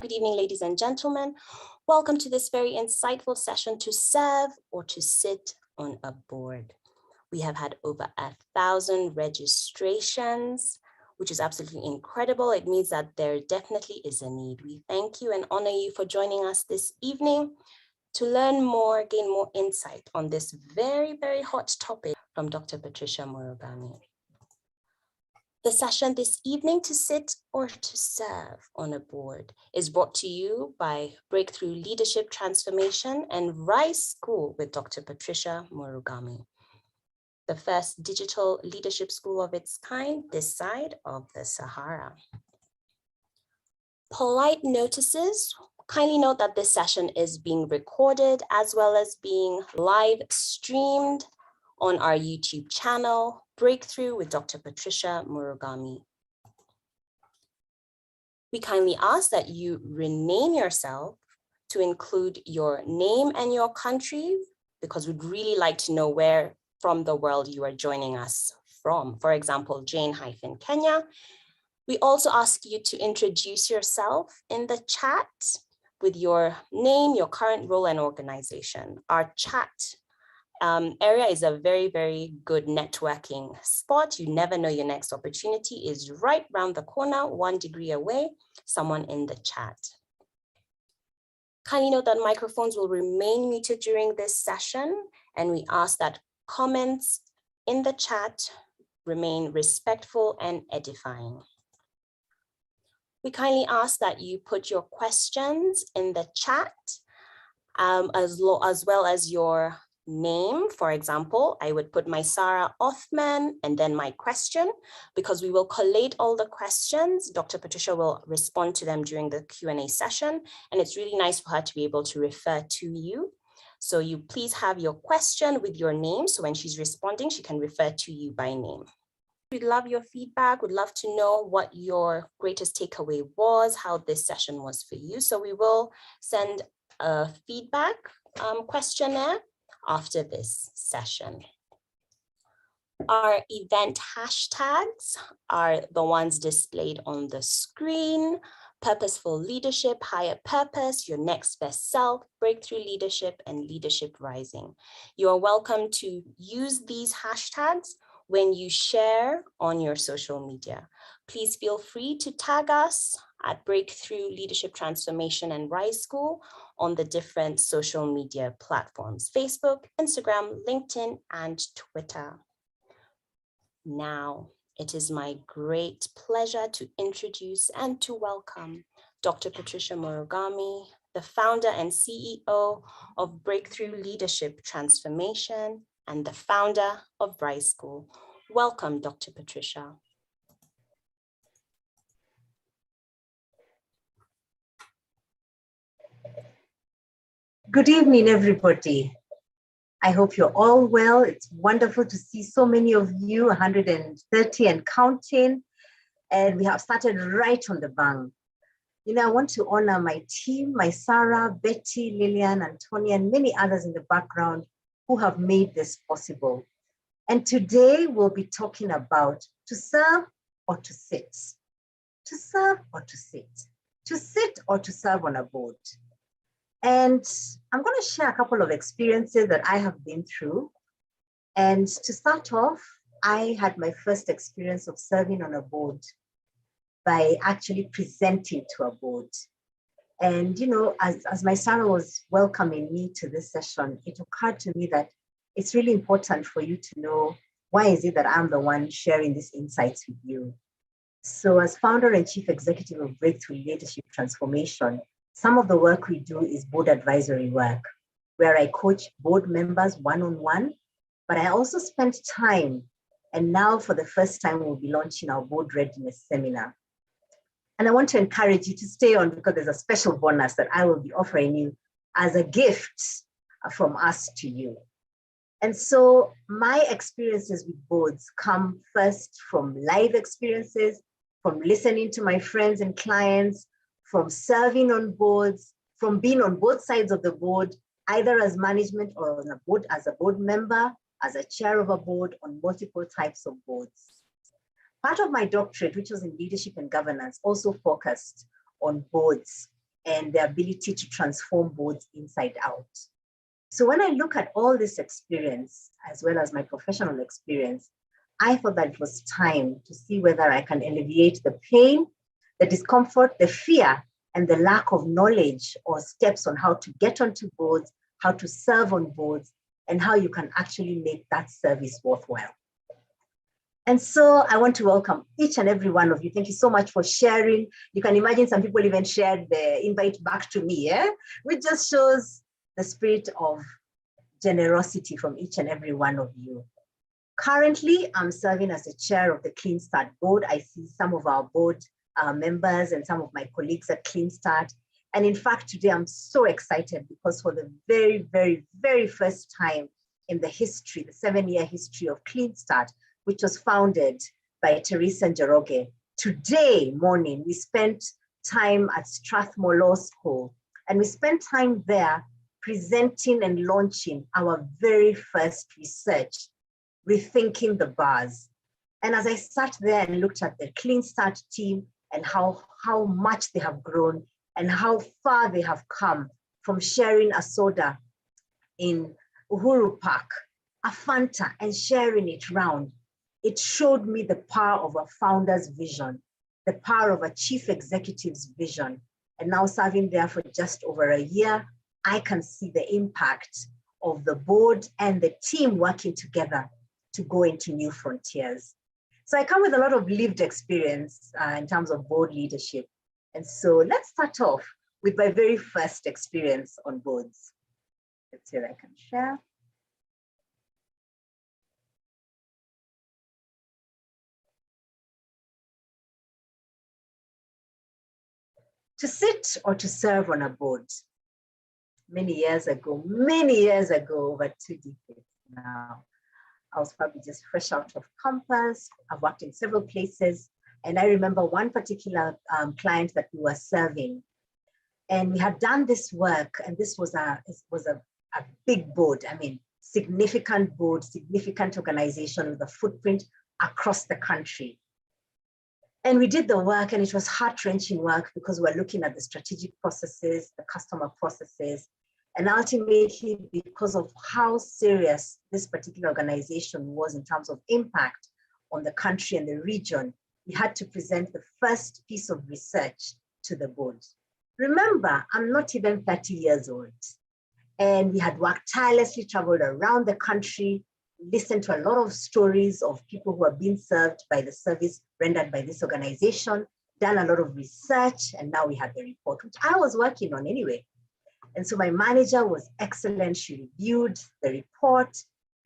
Good evening, ladies and gentlemen. Welcome to this very insightful session to serve or to sit on a board. We have had over 1,000 registrations, which is absolutely incredible. It means that there definitely is a need. We thank you and honor you for joining us this evening to learn more, gain more insight on this very, very hot topic from Dr. Patricia Murugami. The session this evening, to sit or to serve on a board, is brought to you by Breakthrough Leadership Transformation and Rise School with Dr. Patricia Murugami, the first digital leadership school of its kind this side of the Sahara. Polite notices. Kindly note that this session is being recorded as well as being live streamed on our YouTube channel, Breakthrough with Dr. Patricia Murugami. We kindly ask that you rename yourself to include your name and your country, because we'd really like to know where from the world you are joining us from. For example, Jane-Kenya. We also ask you to introduce yourself in the chat with your name, your current role and organization. Our chat area is a very, very good networking spot. You never know, your next opportunity is right around the corner, 1 degree away, someone in the chat. Kindly note that microphones will remain muted during this session, and we ask that comments in the chat remain respectful and edifying. We kindly ask that you put your questions in the chat, as well as your name. For example, I would put my Sarah Othman and then my question, because we will collate all the questions. Dr. Patricia will respond to them during the Q&A session, and it's really nice for her to be able to refer to you. So you please have your question with your name, so when she's responding, she can refer to you by name. We'd love your feedback. We'd love to know what your greatest takeaway was, how this session was for you. So we will send a feedback questionnaire after this session. Our event hashtags are the ones displayed on the screen: purposeful leadership, higher purpose, your next best self, breakthrough leadership, and leadership rising. You are welcome to use these hashtags when you share on your social media. Please feel free to tag us at Breakthrough Leadership Transformation and Rise School on the different social media platforms: Facebook, Instagram, LinkedIn, and Twitter. Now, it is my great pleasure to introduce and to welcome Dr. Patricia Murugami, the founder and CEO of Breakthrough Leadership Transformation and the founder of Rise School. Welcome, Dr. Patricia. Good evening, everybody. I hope you're all well. It's wonderful to see so many of you, 130 and counting. And we have started right on the bang. You know, I want to honor my team, my Sarah, Betty, Lillian, Antonia, and many others in the background who have made this possible. And today we'll be talking about to serve or to sit. To serve or to sit or to serve on a board. And I'm going to share a couple of experiences that I have been through. And to start off, I had my first experience of serving on a board by actually presenting to a board. And, you know, as my Sarah was welcoming me to this session, it occurred to me that it's really important for you to know, why is it that I'm the one sharing these insights with you? So as founder and chief executive of Breakthrough Leadership Transformation, some of the work we do is board advisory work, where I coach board members one-on-one, but I also spend time, and now for the first time, we'll be launching our board readiness seminar. And I want to encourage you to stay on, because there's a special bonus that I will be offering you as a gift from us to you. And so my experiences with boards come first from live experiences, from listening to my friends and clients, from serving on boards, from being on both sides of the board, either as management or on a board, as a board member, as a chair of a board, on multiple types of boards. Part of my doctorate, which was in leadership and governance, also focused on boards. and the ability to transform boards inside out. So when I look at all this experience, as well as my professional experience, I thought that it was time to see whether I can alleviate the pain, the discomfort, the fear, and the lack of knowledge or steps on how to get onto boards, how to serve on boards, and how you can actually make that service worthwhile. And so I want to welcome each and every one of you. Thank you so much for sharing. You can imagine some people even shared the invite back to me, which just shows the spirit of generosity from each and every one of you. Currently, I'm serving as the chair of the Clean Start board. I see some of our board members and some of my colleagues at Clean Start. And in fact, today I'm so excited because for the very, very, very first time in the history, the 7-year history of Clean Start, which was founded by Teresa Njoroge, today morning, we spent time at Strathmore Law School, and we spent time there presenting and launching our very first research, Rethinking the Bars. And as I sat there and looked at the Clean Start team and how much they have grown and how far they have come from sharing a soda in Uhuru Park, a Fanta, and sharing it round, it showed me the power of a founder's vision, the power of a chief executive's vision. And now serving there for just over a year, I can see the impact of the board and the team working together to go into new frontiers. So I come with a lot of lived experience in terms of board leadership. And so let's start off with my very first experience on boards. Let's see if I can share. To sit or to serve on a board. Many years ago, over 2 decades now, I was probably just fresh out of campus. I've worked in several places. And I remember one particular client that we were serving. And we had done this work, and this was a big board. I mean, significant board, significant organization with a footprint across the country. And we did the work, and it was heart-wrenching work because we're looking at the strategic processes, the customer processes, and ultimately because of how serious this particular organization was in terms of impact on the country and the region, we had to present the first piece of research to the board. Remember, I'm not even 30 years old. And we had worked tirelessly, traveled around the country, listened to a lot of stories of people who have been served by the service rendered by this organization, done a lot of research, and now we had the report, which I was working on anyway. And so my manager was excellent. She reviewed the report,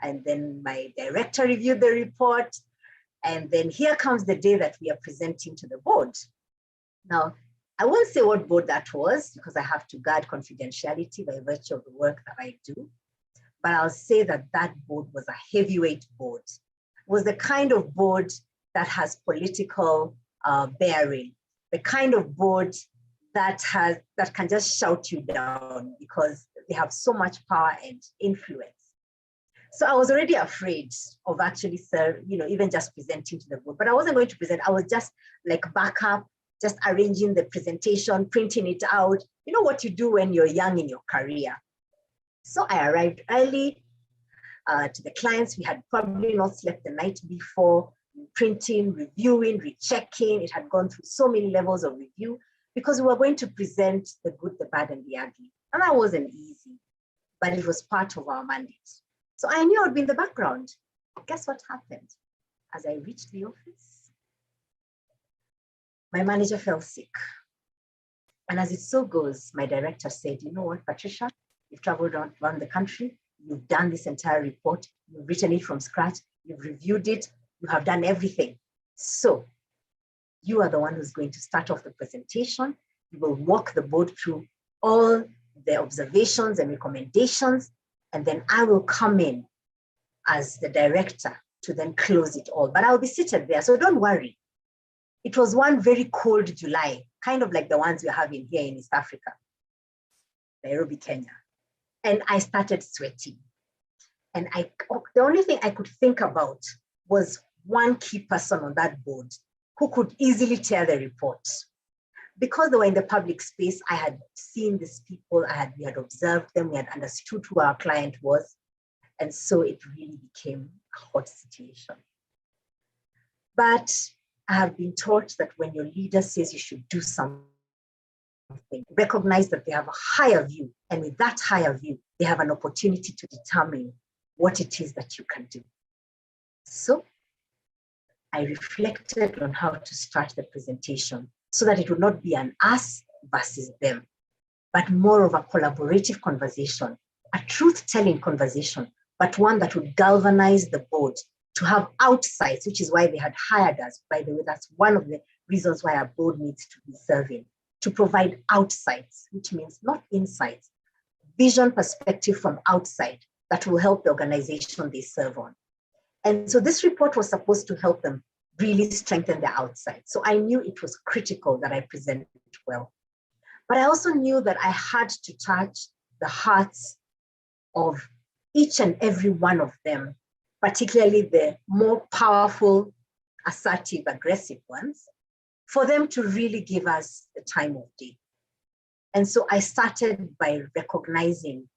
and then my director reviewed the report. And then here comes the day that we are presenting to the board. Now, I won't say what board that was because I have to guard confidentiality by virtue of the work that I do. But I'll say that that board was a heavyweight board. It was the kind of board that has political bearing, the kind of board that can just shout you down because they have so much power and influence. So I was already afraid of actually even just presenting to the board, but I wasn't going to present. I was just like backup, just arranging the presentation, printing it out. You know what you do when you're young in your career. So I arrived early to the clients. We had probably not slept the night before, printing, reviewing, rechecking. It had gone through so many levels of review because we were going to present the good, the bad, and the ugly. And that wasn't easy, but it was part of our mandate. So I knew I would be in the background. Guess what happened? As I reached the office, my manager fell sick. And as it so goes, my director said, you know what, Patricia, you've traveled around the country, you've done this entire report, you've written it from scratch, you've reviewed it, you have done everything. So you are the one who's going to start off the presentation. You will walk the board through all the observations and recommendations, and then I will come in as the director to then close it all. But I'll be seated there, so don't worry. It was one very cold July, kind of like the ones we're having here in East Africa, Nairobi, Kenya. And I started sweating. And the only thing I could think about was one key person on that board who could easily tear the report. Because they were in the public space, I had seen these people, we had observed them, we had understood who our client was. And so it really became a hot situation. But I have been taught that when your leader says you should do something, recognize that they have a higher view. And with that higher view, they have an opportunity to determine what it is that you can do. So I reflected on how to start the presentation so that it would not be an us versus them, but more of a collaborative conversation, a truth-telling conversation, but one that would galvanize the board to have outsights, which is why they had hired us. By the way, that's one of the reasons why our board needs to be serving, to provide outsights, which means not insights, vision perspective from outside that will help the organization they serve on. And so this report was supposed to help them really strengthen their outside. So I knew it was critical that I presented well. But I also knew that I had to touch the hearts of each and every one of them, particularly the more powerful, assertive, aggressive ones, for them to really give us the time of day. And so I started by recognizing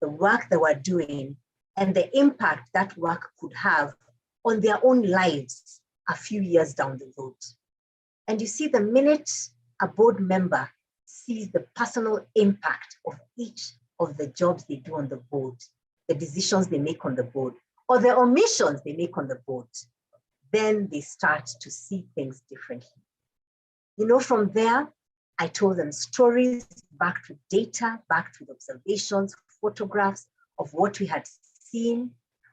the work they were doing and the impact that work could have on their own lives a few years down the road. And you see, the minute a board member sees the personal impact of each of the jobs they do on the board, the decisions they make on the board, or the omissions they make on the board, then they start to see things differently. You know, from there, I told them stories backed with data, backed with observations, photographs of what we had seen,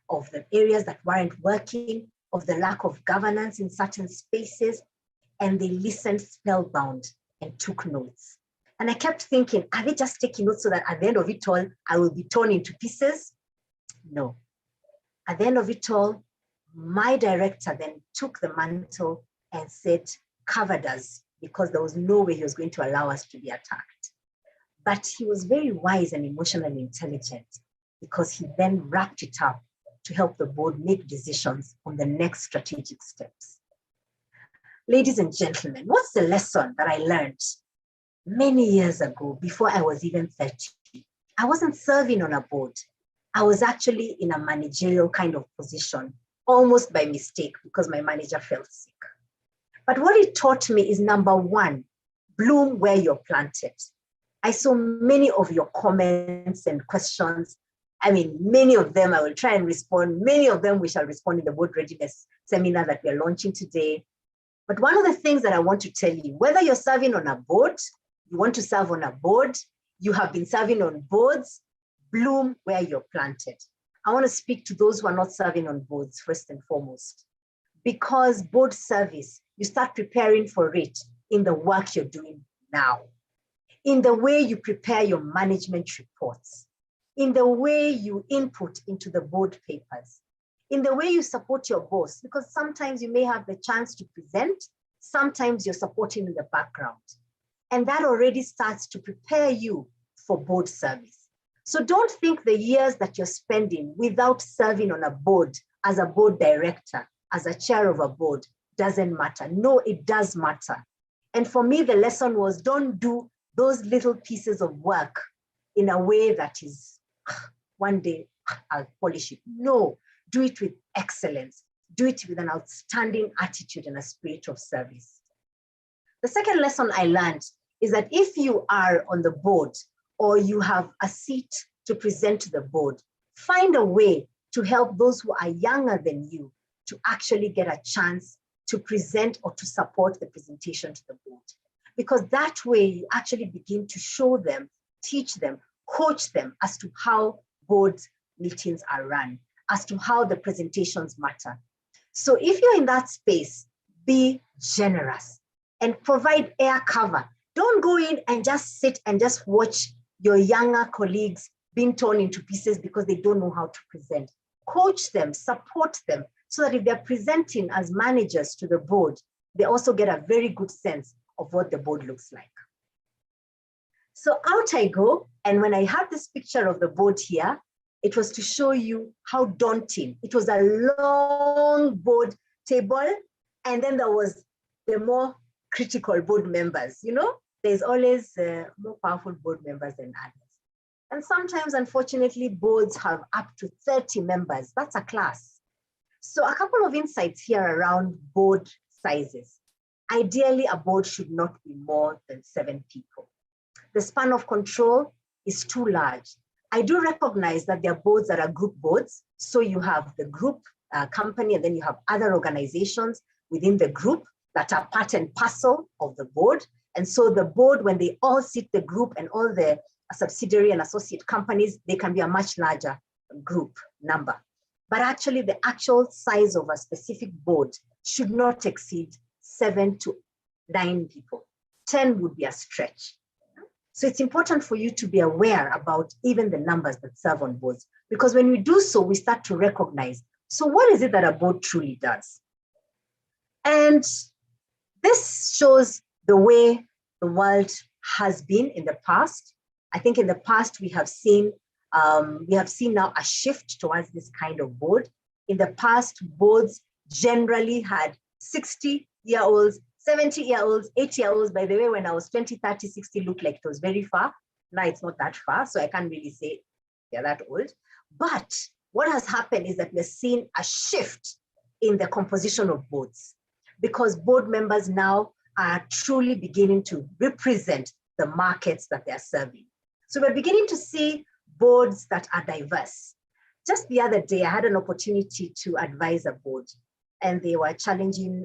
of the areas that weren't working, of the lack of governance in certain spaces, and they listened spellbound and took notes. And I kept thinking, are they just taking notes so that at the end of it all, I will be torn into pieces? No. At the end of it all, my director then took the mantle and said, covered us, because there was no way he was going to allow us to be attacked. But he was very wise and emotionally intelligent, because he then wrapped it up to help the board make decisions on the next strategic steps. Ladies and gentlemen, what's the lesson that I learned many years ago, before I was even 30? I wasn't serving on a board. I was actually in a managerial kind of position, almost by mistake, because my manager fell sick. But what it taught me is, number one, bloom where you're planted. I saw many of your comments and questions. I mean, many of them I will try and respond. Many of them we shall respond in the board readiness seminar that we're launching today. But one of the things that I want to tell you, whether you're serving on a board, you want to serve on a board, you have been serving on boards, bloom where you're planted. I want to speak to those who are not serving on boards first and foremost, because board service, you start preparing for it in the work you're doing now, in the way you prepare your management reports, in the way you input into the board papers, in the way you support your boss, because sometimes you may have the chance to present, sometimes you're supporting in the background. And that already starts to prepare you for board service. So don't think the years that you're spending without serving on a board as a board director, as a chair of a board, doesn't matter. No, it does matter. And for me, the lesson was, don't do those little pieces of work in a way that is, one day I'll polish it. No, do it with excellence. Do it with an outstanding attitude and a spirit of service. The second lesson I learned is that if you are on the board or you have a seat to present to the board, find a way to help those who are younger than you to actually get a chance to present or to support the presentation to the board. Because that way you actually begin to show them, teach them, coach them as to how board meetings are run, as to how the presentations matter. So if you're in that space, be generous and provide air cover. Don't go in and just sit and just watch your younger colleagues being torn into pieces because they don't know how to present. Coach them, support them, so that if they're presenting as managers to the board, they also get a very good sense of what the board looks like. So out I go, and when I had this picture of the board here, it was to show you how daunting. It was a long board table, and then there was the more critical board members, you know? there's always more powerful board members than others. And sometimes, unfortunately, boards have up to 30 members. That's a class. So a couple of insights here around board sizes. Ideally, a board should not be more than 7 people. The span of control is too large. I do recognize that there are boards that are group boards. So you have the group company, and then you have other organizations within the group that are part and parcel of the board. And so the board, when they all sit, the group and all the subsidiary and associate companies, they can be a much larger group number. But actually, the actual size of a specific board should not exceed 7 to 9 people. 10 would be a stretch. So it's important for you to be aware about even the numbers that serve on boards, because when we do so, we start to recognize, so what is it that a board truly does? And this shows the way the world has been in the past. I think in the past, we have seen now a shift towards this kind of board. In the past, boards generally had 60-year-olds, 70-year-olds, 80-year-olds. By the way, when I was 20, 30, 60, looked like it was very far. Now it's not that far, so I can't really say they're that old. But what has happened is that we're seeing a shift in the composition of boards, because board members now are truly beginning to represent the markets that they're serving. So we're beginning to see boards that are diverse. Just the other day, I had an opportunity to advise a board, and they were challenging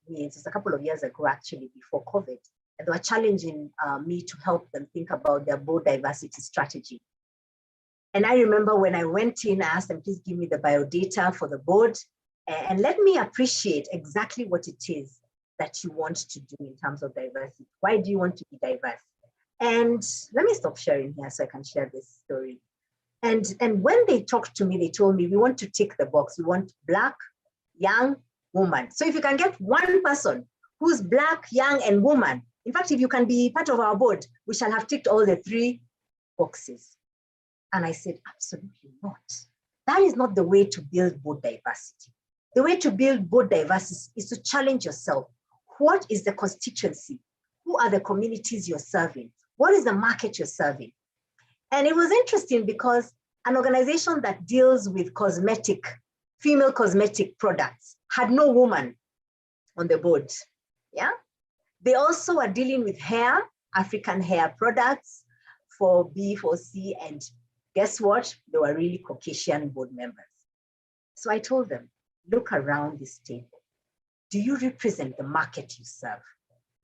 me. It's a couple of years ago, actually, before COVID, and they were challenging me to help them think about their board diversity strategy. And I remember when I went in, I asked them, please give me the biodata for the board, and let me appreciate exactly what it is that you want to do in terms of diversity. Why do you want to be diverse? And let me stop sharing here so I can share this story. And when they talked to me, they told me, we want to tick the box. We want Black, young, woman. So if you can get one person who's Black, young, and woman, in fact, if you can be part of our board, we shall have ticked all the 3 boxes. And I said, absolutely not. That is not the way to build board diversity. The way to build board diversity is to challenge yourself. What is the constituency? Who are the communities you're serving? What is the market you're serving? And it was interesting because an organization that deals with female cosmetic products had no woman on the board. Yeah. They also are dealing with hair, African hair products for B, for C, and guess what? They were really Caucasian board members. So I told them, look around this table. Do you represent the market you serve?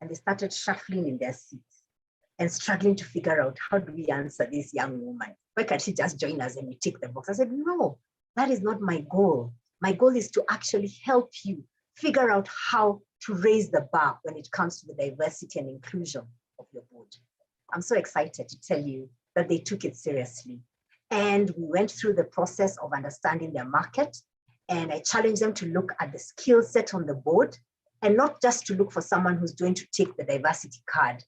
And they started shuffling in their seats and struggling to figure out, how do we answer this young woman? Why can't she just join us and we tick the box? I said, no, that is not my goal. My goal is to actually help you figure out how to raise the bar when it comes to the diversity and inclusion of your board. I'm so excited to tell you that they took it seriously. And we went through the process of understanding their market. And I challenged them to look at the skill set on the board, and not just to look for someone who's going to take the diversity card,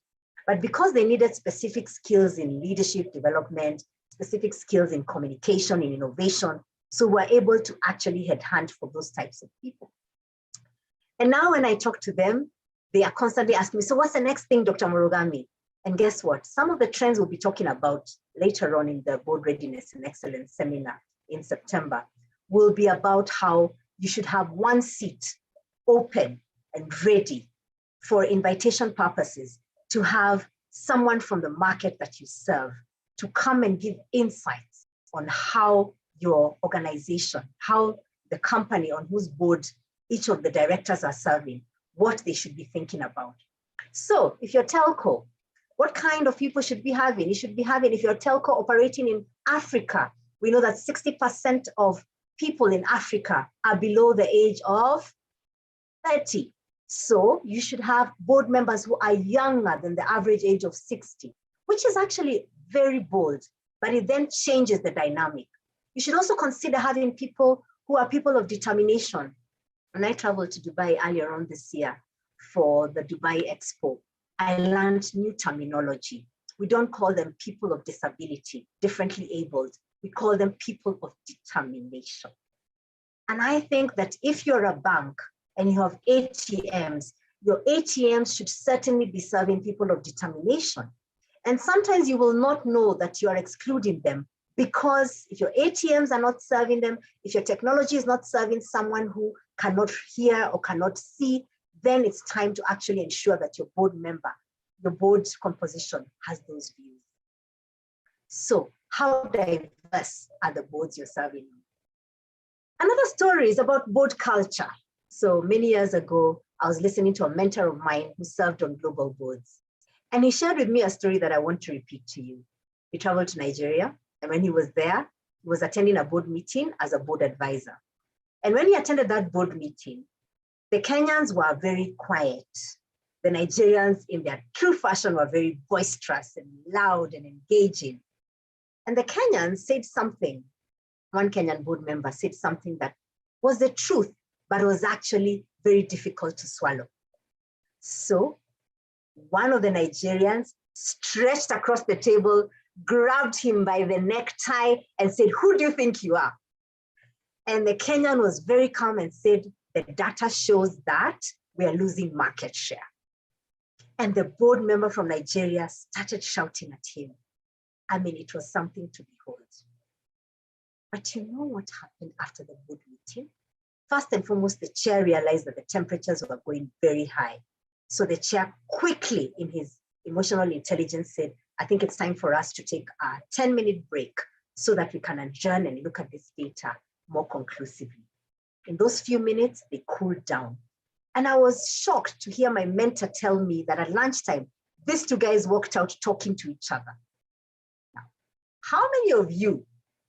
but because they needed specific skills in leadership development, specific skills in communication, in innovation. So we're able to actually headhunt for those types of people. And now when I talk to them, they are constantly asking me, so what's the next thing, Dr. Murugami? And guess what? Some of the trends we'll be talking about later on in the Board Readiness and Excellence seminar in September will be about how you should have one seat open and ready for invitation purposes, to have someone from the market that you serve to come and give insights on how your organization, how the company on whose board each of the directors are serving, what they should be thinking about. So if you're telco, what kind of people should be having? You should be having, if you're telco operating in Africa, we know that 60% of people in Africa are below the age of 30. So you should have board members who are younger than the average age of 60, which is actually very bold, but it then changes the dynamic. You should also consider having people who are people of determination. When I traveled to Dubai earlier on this year for the Dubai Expo, I learned new terminology. We don't call them people of disability, differently abled. We call them people of determination. And I think that if you're a bank and you have ATMs Your ATMs should certainly be serving people of determination. And sometimes you will not know that you are excluding them, because if your ATMs are not serving them, if your technology is not serving someone who cannot hear or cannot see, then it's time to actually ensure that your board member, your board composition has those views. So how diverse are the boards you're serving? Another story is about board culture. So many years ago, I was listening to a mentor of mine who served on global boards. And he shared with me a story that I want to repeat to you. He traveled to Nigeria, and when he was there, he was attending a board meeting as a board advisor. And when he attended that board meeting, the Kenyans were very quiet. The Nigerians, in their true fashion, were very boisterous and loud and engaging. And the Kenyans said something. One Kenyan board member said something that was the truth, but was actually very difficult to swallow. So one of the Nigerians stretched across the table, grabbed him by the necktie and said, "Who do you think you are?" And the Kenyan was very calm and said, "The data shows that we are losing market share." And the board member from Nigeria started shouting at him. I mean, it was something to behold. But you know what happened after the board meeting? First and foremost, the chair realized that the temperatures were going very high. So the chair quickly, in his emotional intelligence, said, "I think it's time for us to take a 10-minute break so that we can adjourn and look at this data more conclusively." In those few minutes, they cooled down. And I was shocked to hear my mentor tell me that at lunchtime, these two guys walked out talking to each other. Now, how many of you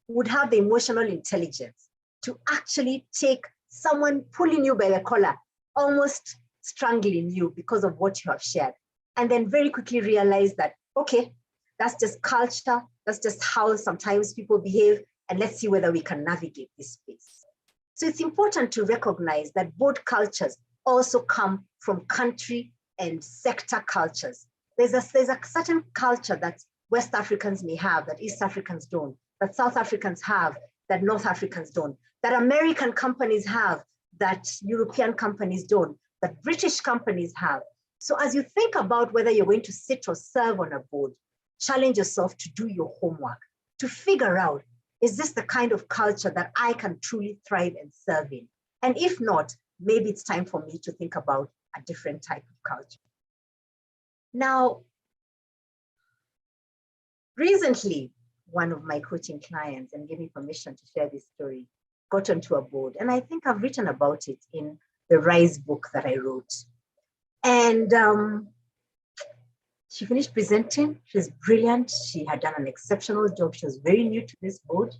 would have the emotional intelligence to actually take someone pulling you by the collar, almost strangling you because of what you have shared, and then very quickly realize that, okay, that's just culture, that's just how sometimes people behave, and let's see whether we can navigate this space. So it's important to recognize that board cultures also come from country and sector cultures. There's a certain culture that West Africans may have that East Africans don't, that South Africans have that North Africans don't, that American companies have that European companies don't, that British companies have. So as you think about whether you're going to sit or serve on a board, challenge yourself to do your homework, to figure out, is this the kind of culture that I can truly thrive and serve in? And if not, maybe it's time for me to think about a different type of culture. Now, recently, one of my coaching clients, and gave me permission to share this story, got onto a board. And I think I've written about it in the Rise book that I wrote. And she finished presenting. She's brilliant. She had done an exceptional job. She was very new to this board.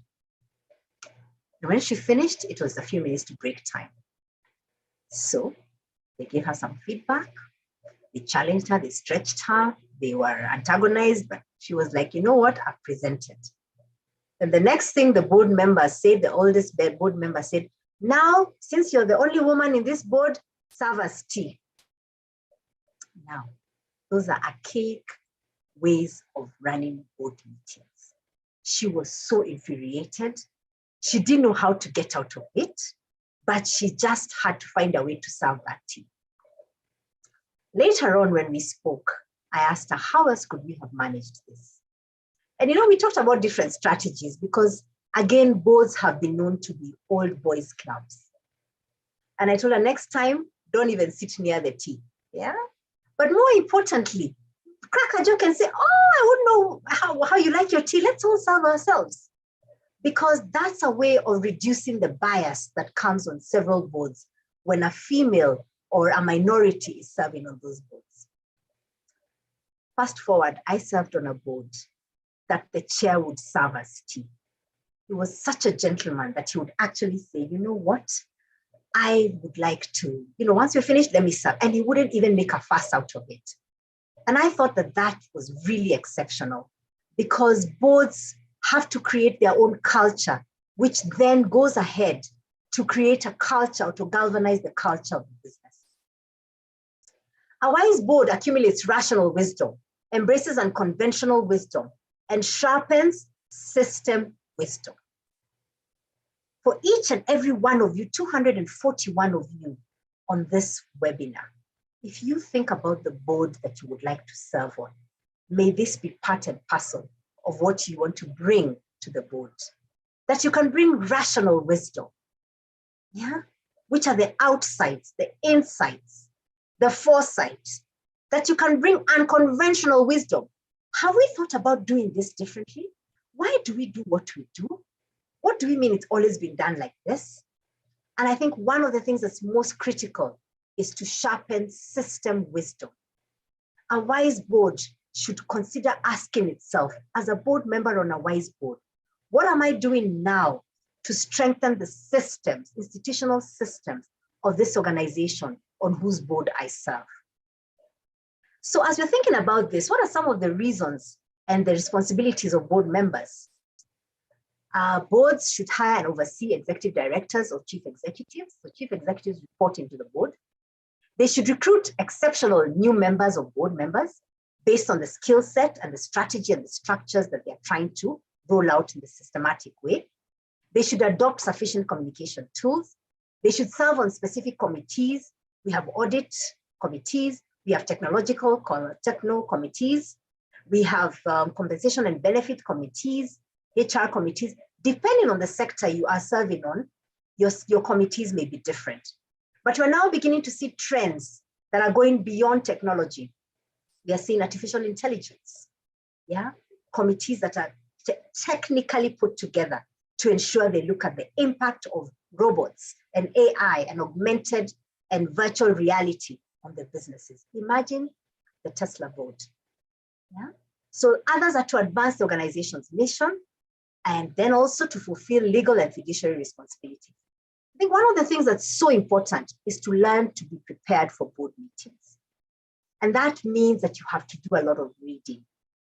And when she finished, it was a few minutes to break time. So they gave her some feedback. They challenged her, they stretched her, they were antagonized, but she was like, "You know what, I've presented." And the next thing the board member said, the oldest board member said, "Now, since you're the only woman in this board, serve us tea." Now, those are archaic ways of running board meetings. She was so infuriated. She didn't know how to get out of it, but she just had to find a way to serve that tea. Later on, when we spoke, I asked her, how else could we have managed this? And we talked about different strategies because, again, boards have been known to be old boys clubs. And I told her, next time, don't even sit near the tea. Yeah. But more importantly, crack a joke and say, "Oh, I wouldn't know how you like your tea. Let's all serve ourselves." Because that's a way of reducing the bias that comes on several boards when a female or a minority is serving on those boards. Fast forward, I served on a board that the chair would serve us tea. He was such a gentleman that he would actually say, "You know what? I would like to, once you're finished, let me serve." And he wouldn't even make a fuss out of it. And I thought that was really exceptional because boards have to create their own culture, which then goes ahead to create a culture or to galvanize the culture of the business. A wise board accumulates rational wisdom, embraces unconventional wisdom, and sharpens system wisdom. For each and every one of you, 241 of you on this webinar, if you think about the board that you would like to serve on, may this be part and parcel of what you want to bring to the board. That you can bring rational wisdom, yeah? Which are the outsides, the insights, the foresight, that you can bring unconventional wisdom. Have we thought about doing this differently? Why do we do what we do? What do we mean it's always been done like this? And I think one of the things that's most critical is to sharpen system wisdom. A wise board should consider asking itself, as a board member on a wise board, what am I doing now to strengthen the systems, institutional systems of this organization on whose board I serve? So as we're thinking about this, what are some of the reasons and the responsibilities of board members? Boards should hire and oversee executive directors or chief executives. So chief executives report into the board. They should recruit exceptional new members of board members based on the skill set and the strategy and the structures that they're trying to roll out in the systematic way. They should adopt sufficient communication tools. They should serve on specific committees. We have audit committees. We have techno committees. We have compensation and benefit committees, HR committees. Depending on the sector you are serving on, your committees may be different. But we're now beginning to see trends that are going beyond technology. We are seeing artificial intelligence, yeah? Committees that are technically put together to ensure they look at the impact of robots and AI and augmented and virtual reality on the businesses. Imagine the Tesla board, yeah? So others are to advance the organization's mission and then also to fulfill legal and fiduciary responsibilities. I think one of the things that's so important is to learn to be prepared for board meetings. And that means that you have to do a lot of reading.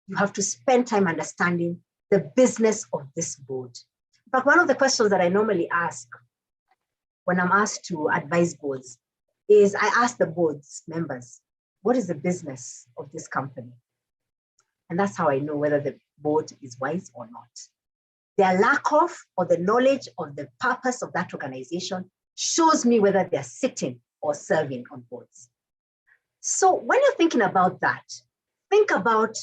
You have to spend time understanding the business of this board. In fact, one of the questions that I normally ask when I'm asked to advise boards is I ask the board's members, what is the business of this company? And that's how I know whether the board is wise or not. Their lack of or the knowledge of the purpose of that organization shows me whether they're sitting or serving on boards. So when you're thinking about that, think about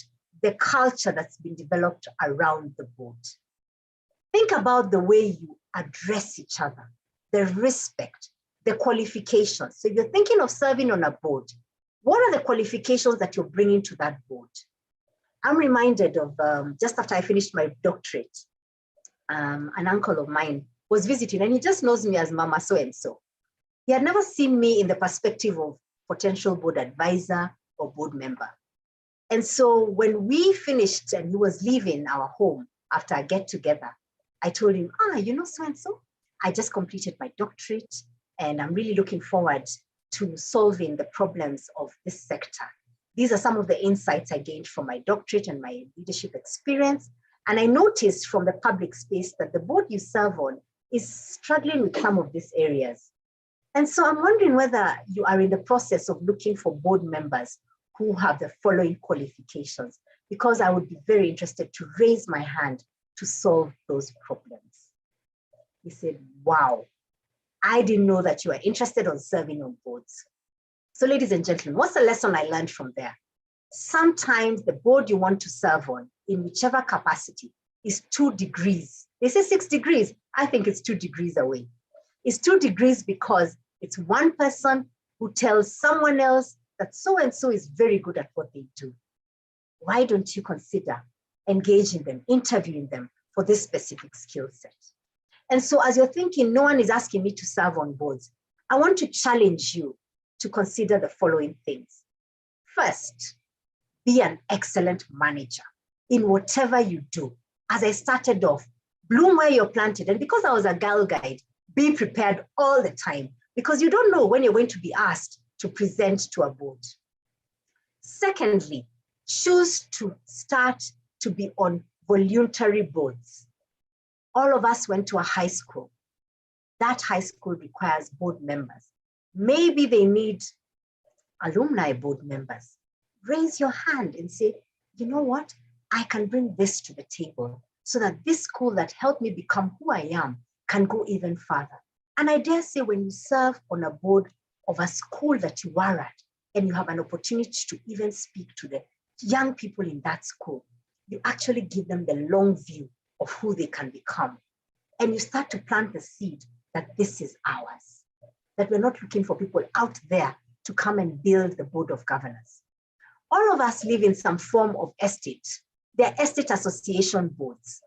the culture that's been developed around the board. Think about the way you address each other, the respect, the qualifications. So if you're thinking of serving on a board, what are the qualifications that you're bringing to that board? I'm reminded of just after I finished my doctorate, an uncle of mine was visiting and he just knows me as Mama so-and-so. He had never seen me in the perspective of potential board advisor or board member. And so when we finished and he was leaving our home after a get together, I told him, you know so-and-so, I just completed my doctorate and I'm really looking forward to solving the problems of this sector. These are some of the insights I gained from my doctorate and my leadership experience. And I noticed from the public space that the board you serve on is struggling with some of these areas. And so I'm wondering whether you are in the process of looking for board members who have the following qualifications, because I would be very interested to raise my hand to solve those problems. He said, wow, I didn't know that you are interested in serving on boards. So ladies and gentlemen, what's the lesson I learned from there? Sometimes the board you want to serve on, in whichever capacity, is 2 degrees. They say 6 degrees. I think it's 2 degrees away. It's 2 degrees because it's one person who tells someone else that so-and-so is very good at what they do. Why don't you consider engaging them, interviewing them for this specific skill set? And so as you're thinking, no one is asking me to serve on boards, I want to challenge you to consider the following things. First, be an excellent manager in whatever you do. As I started off, bloom where you're planted. And because I was a girl guide, be prepared all the time because you don't know when you're going to be asked to present to a board. Secondly, choose to start to be on voluntary boards. All of us went to a high school. That high school requires board members. Maybe they need alumni board members. Raise your hand and say, you know what? I can bring this to the table so that this school that helped me become who I am can go even further. And I dare say when you serve on a board of a school that you are at, and you have an opportunity to even speak to the young people in that school, you actually give them the long view of who they can become. And you start to plant the seed that this is ours, that we're not looking for people out there to come and build the board of governors. All of us live in some form of estate. They're estate association boards.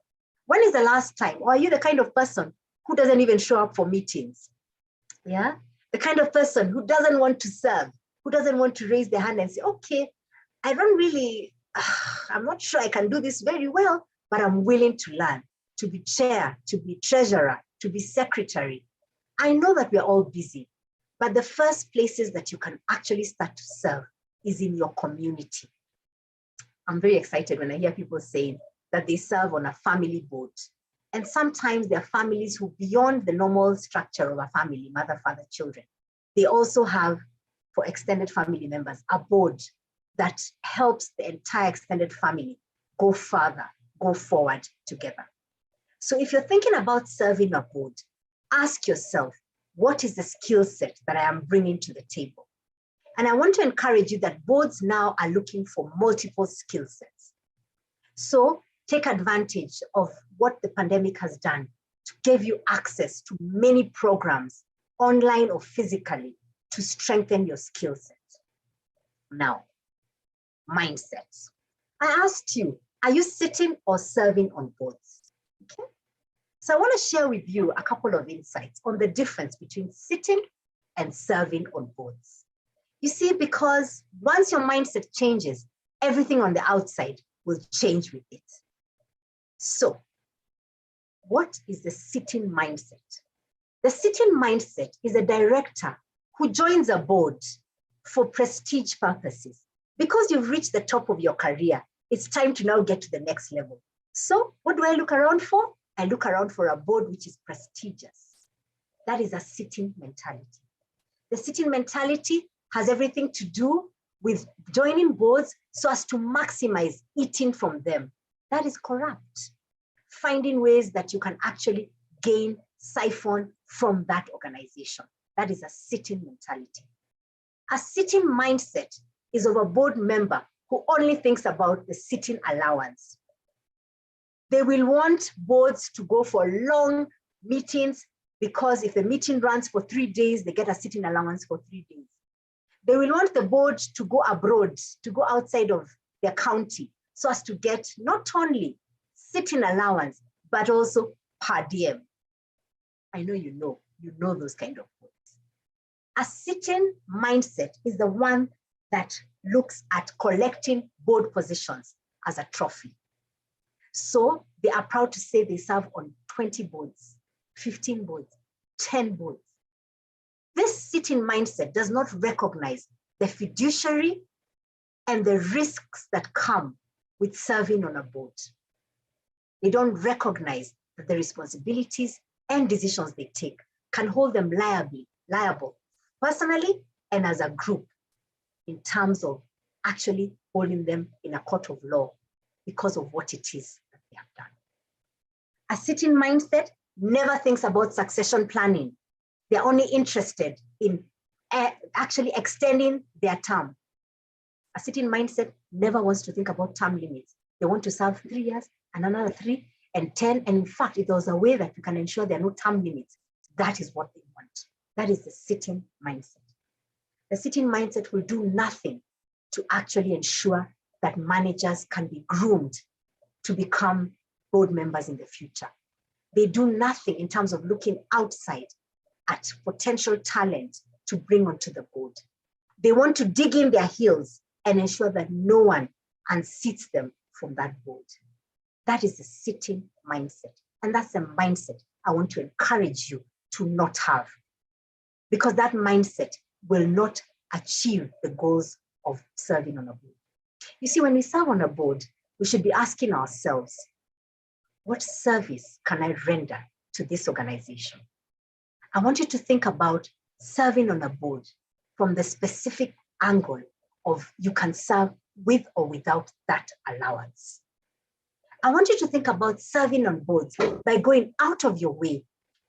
When is the last time, or are you the kind of person who doesn't even show up for meetings? Yeah, the kind of person who doesn't want to serve, who doesn't want to raise their hand and say, okay, I don't really, I'm not sure I can do this very well, but I'm willing to learn, to be chair, to be treasurer, to be secretary. I know that we're all busy, but the first places that you can actually start to serve is in your community. I'm very excited when I hear people saying that they serve on a family board. And sometimes there are families who, beyond the normal structure of a family, mother, father, children, they also have, for extended family members, a board that helps the entire extended family go further, go forward together. So if you're thinking about serving a board, ask yourself, what is the skill set that I am bringing to the table? And I want to encourage you that boards now are looking for multiple skill sets. So take advantage of what the pandemic has done to give you access to many programs, online or physically, to strengthen your skill set. Now, mindsets. I asked you, are you sitting or serving on boards? Okay. So I want to share with you a couple of insights on the difference between sitting and serving on boards. You see, because once your mindset changes, everything on the outside will change with it. So, what is the sitting mindset? The sitting mindset is a director who joins a board for prestige purposes. Because you've reached the top of your career, it's time to now get to the next level. So, what do I look around for? I look around for a board which is prestigious. That is a sitting mentality. The sitting mentality has everything to do with joining boards so as to maximize eating from them. That is corrupt. Finding ways that you can actually gain, siphon from that organization. That is a sitting mentality. A sitting mindset is of a board member who only thinks about the sitting allowance. They will want boards to go for long meetings because if the meeting runs for 3 days, they get a sitting allowance for 3 days. They will want the board to go abroad, to go outside of their county, so as to get not only sitting allowance, but also per diem. I know you know those kind of boards. A sitting mindset is the one that looks at collecting board positions as a trophy. So they are proud to say they serve on 20 boards, 15 boards, 10 boards. This sitting mindset does not recognize the fiduciary and the risks that come with serving on a board. They don't recognize that the responsibilities and decisions they take can hold them liable personally and as a group in terms of actually holding them in a court of law because of what it is that they have done. A sitting mindset never thinks about succession planning. They're only interested in actually extending their term. A sitting mindset never wants to think about term limits. They want to serve 3 years and another 3 and 10. And in fact, if there's a way that you can ensure there are no term limits, that is what they want. That is the sitting mindset. The sitting mindset will do nothing to actually ensure that managers can be groomed to become board members in the future. They do nothing in terms of looking outside at potential talent to bring onto the board. They want to dig in their heels and ensure that no one unseats them from that board. That is the sitting mindset. And that's a mindset I want to encourage you to not have, because that mindset will not achieve the goals of serving on a board. You see, when we serve on a board, we should be asking ourselves, what service can I render to this organization? I want you to think about serving on a board from the specific angle of you can serve with or without that allowance. I want you to think about serving on boards by going out of your way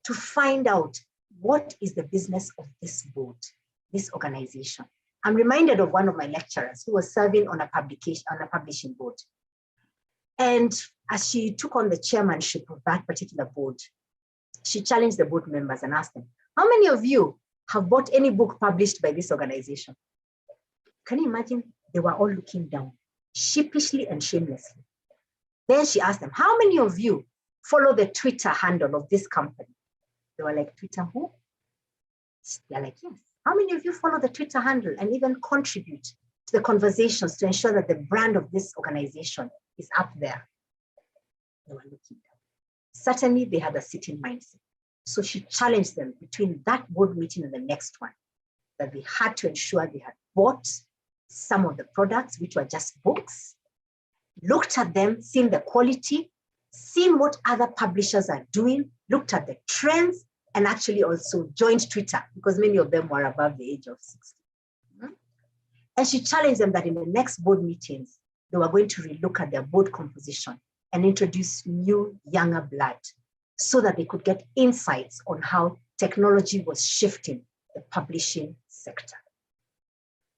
to find out what is the business of this board, this organization, I'm reminded of one of my lecturers who was serving on a publishing board. And as she took on the chairmanship of that particular board, she challenged the board members and asked them, how many of you have bought any book published by this organization? Can you imagine? They were all looking down, sheepishly and shamelessly. Then she asked them, how many of you follow the Twitter handle of this company? They were like, Twitter who? They're like, yes. How many of you follow the Twitter handle and even contribute to the conversations to ensure that the brand of this organization is up there? They were looking down. Certainly, they had a sitting mindset. So she challenged them between that board meeting and the next one, that they had to ensure they had bought some of the products, which were just books, looked at them, seen the quality, seen what other publishers are doing, looked at the trends, and actually also joined Twitter, because many of them were above the age of 60. And she challenged them that in the next board meetings, they were going to relook at their board composition and introduce new, younger blood so that they could get insights on how technology was shifting the publishing sector.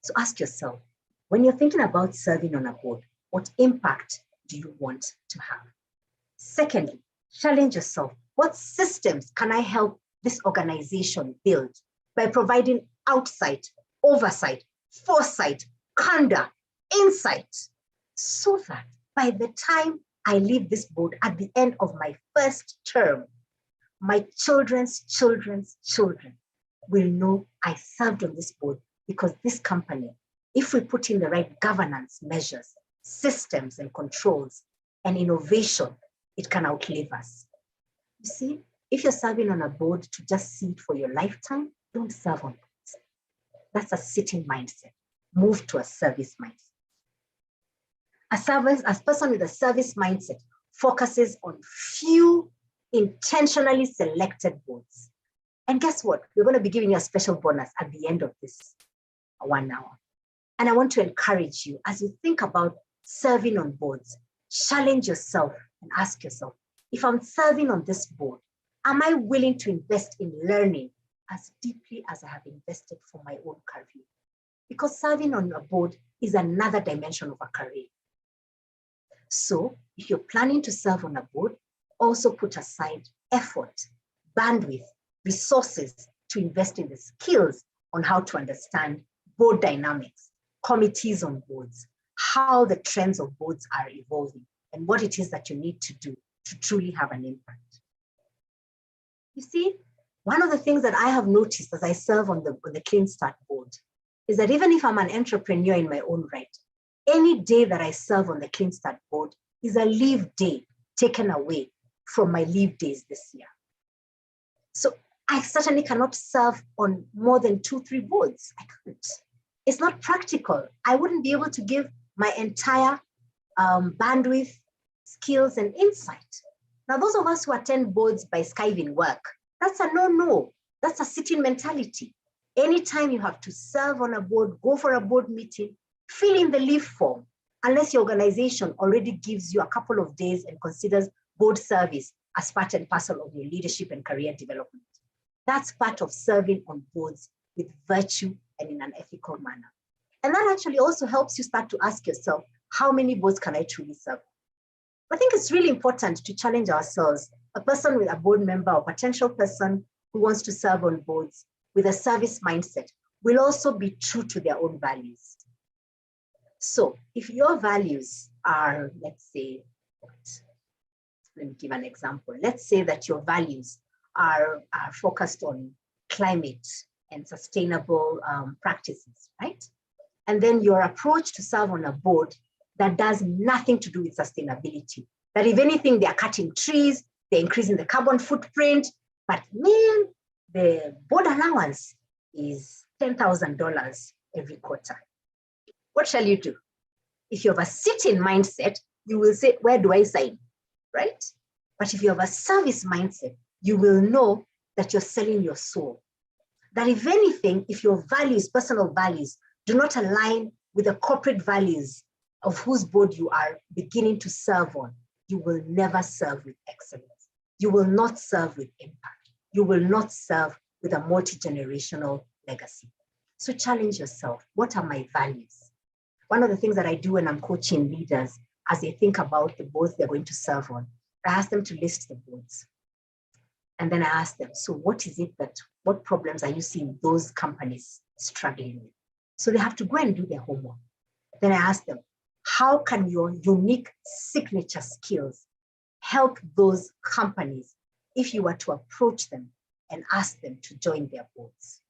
So ask yourself, when you're thinking about serving on a board, what impact do you want to have? Secondly, challenge yourself. What systems can I help this organization build by providing outside, oversight, foresight, candor, insight, so that by the time I leave this board at the end of my first term, my children's children's children will know I served on this board because this company, if we put in the right governance measures, systems and controls and innovation, it can outlive us. You see, if you're serving on a board to just see it for your lifetime, don't serve on boards. That's a sitting mindset. Move to a service mindset. A person with a service mindset focuses on few intentionally selected boards. And guess what? We're going to be giving you a special bonus at the end of this 1 hour. And I want to encourage you, as you think about serving on boards, challenge yourself and ask yourself, if I'm serving on this board, am I willing to invest in learning as deeply as I have invested for my own career? Because serving on a board is another dimension of a career. So if you're planning to serve on a board, also put aside effort, bandwidth, resources to invest in the skills on how to understand board dynamics, committees on boards, how the trends of boards are evolving, and what it is that you need to do to truly have an impact. You see, one of the things that I have noticed as I serve on the Clean Start board is that even if I'm an entrepreneur in my own right, any day that I serve on the Clean Start board is a leave day taken away from my leave days this year. So I certainly cannot serve on more than 2-3 boards. I can't. It's not practical. I wouldn't be able to give my entire bandwidth, skills, and insight. Now, those of us who attend boards by skiving work, that's a no-no. That's a sitting mentality. Anytime you have to serve on a board, go for a board meeting, fill in the leave form, unless your organization already gives you a couple of days and considers board service as part and parcel of your leadership and career development. That's part of serving on boards with virtue and in an ethical manner. And that actually also helps you start to ask yourself, how many boards can I truly serve? I think it's really important to challenge ourselves. A person with a board member or potential person who wants to serve on boards with a service mindset will also be true to their own values. So if your values are, let's say, let me give an example. Let's say that your values are focused on climate and sustainable practices, right? And then your approach to serve on a board that does nothing to do with sustainability. That if anything, they're cutting trees, they're increasing the carbon footprint, but man, the board allowance is $10,000 every quarter. What shall you do? If you have a sitting mindset, you will say, where do I sign, right? But if you have a service mindset, you will know that you're selling your soul. That if anything, if your values, personal values, do not align with the corporate values of whose board you are beginning to serve on, you will never serve with excellence. You will not serve with impact. You will not serve with a multi-generational legacy. So challenge yourself. What are my values? One of the things that I do when I'm coaching leaders as they think about the boards they're going to serve on, I ask them to list the boards. And then I ask them, so what problems are you seeing those companies struggling with? So they have to go and do their homework. Then I ask them, how can your unique signature skills help those companies if you were to approach them and ask them to join their boards?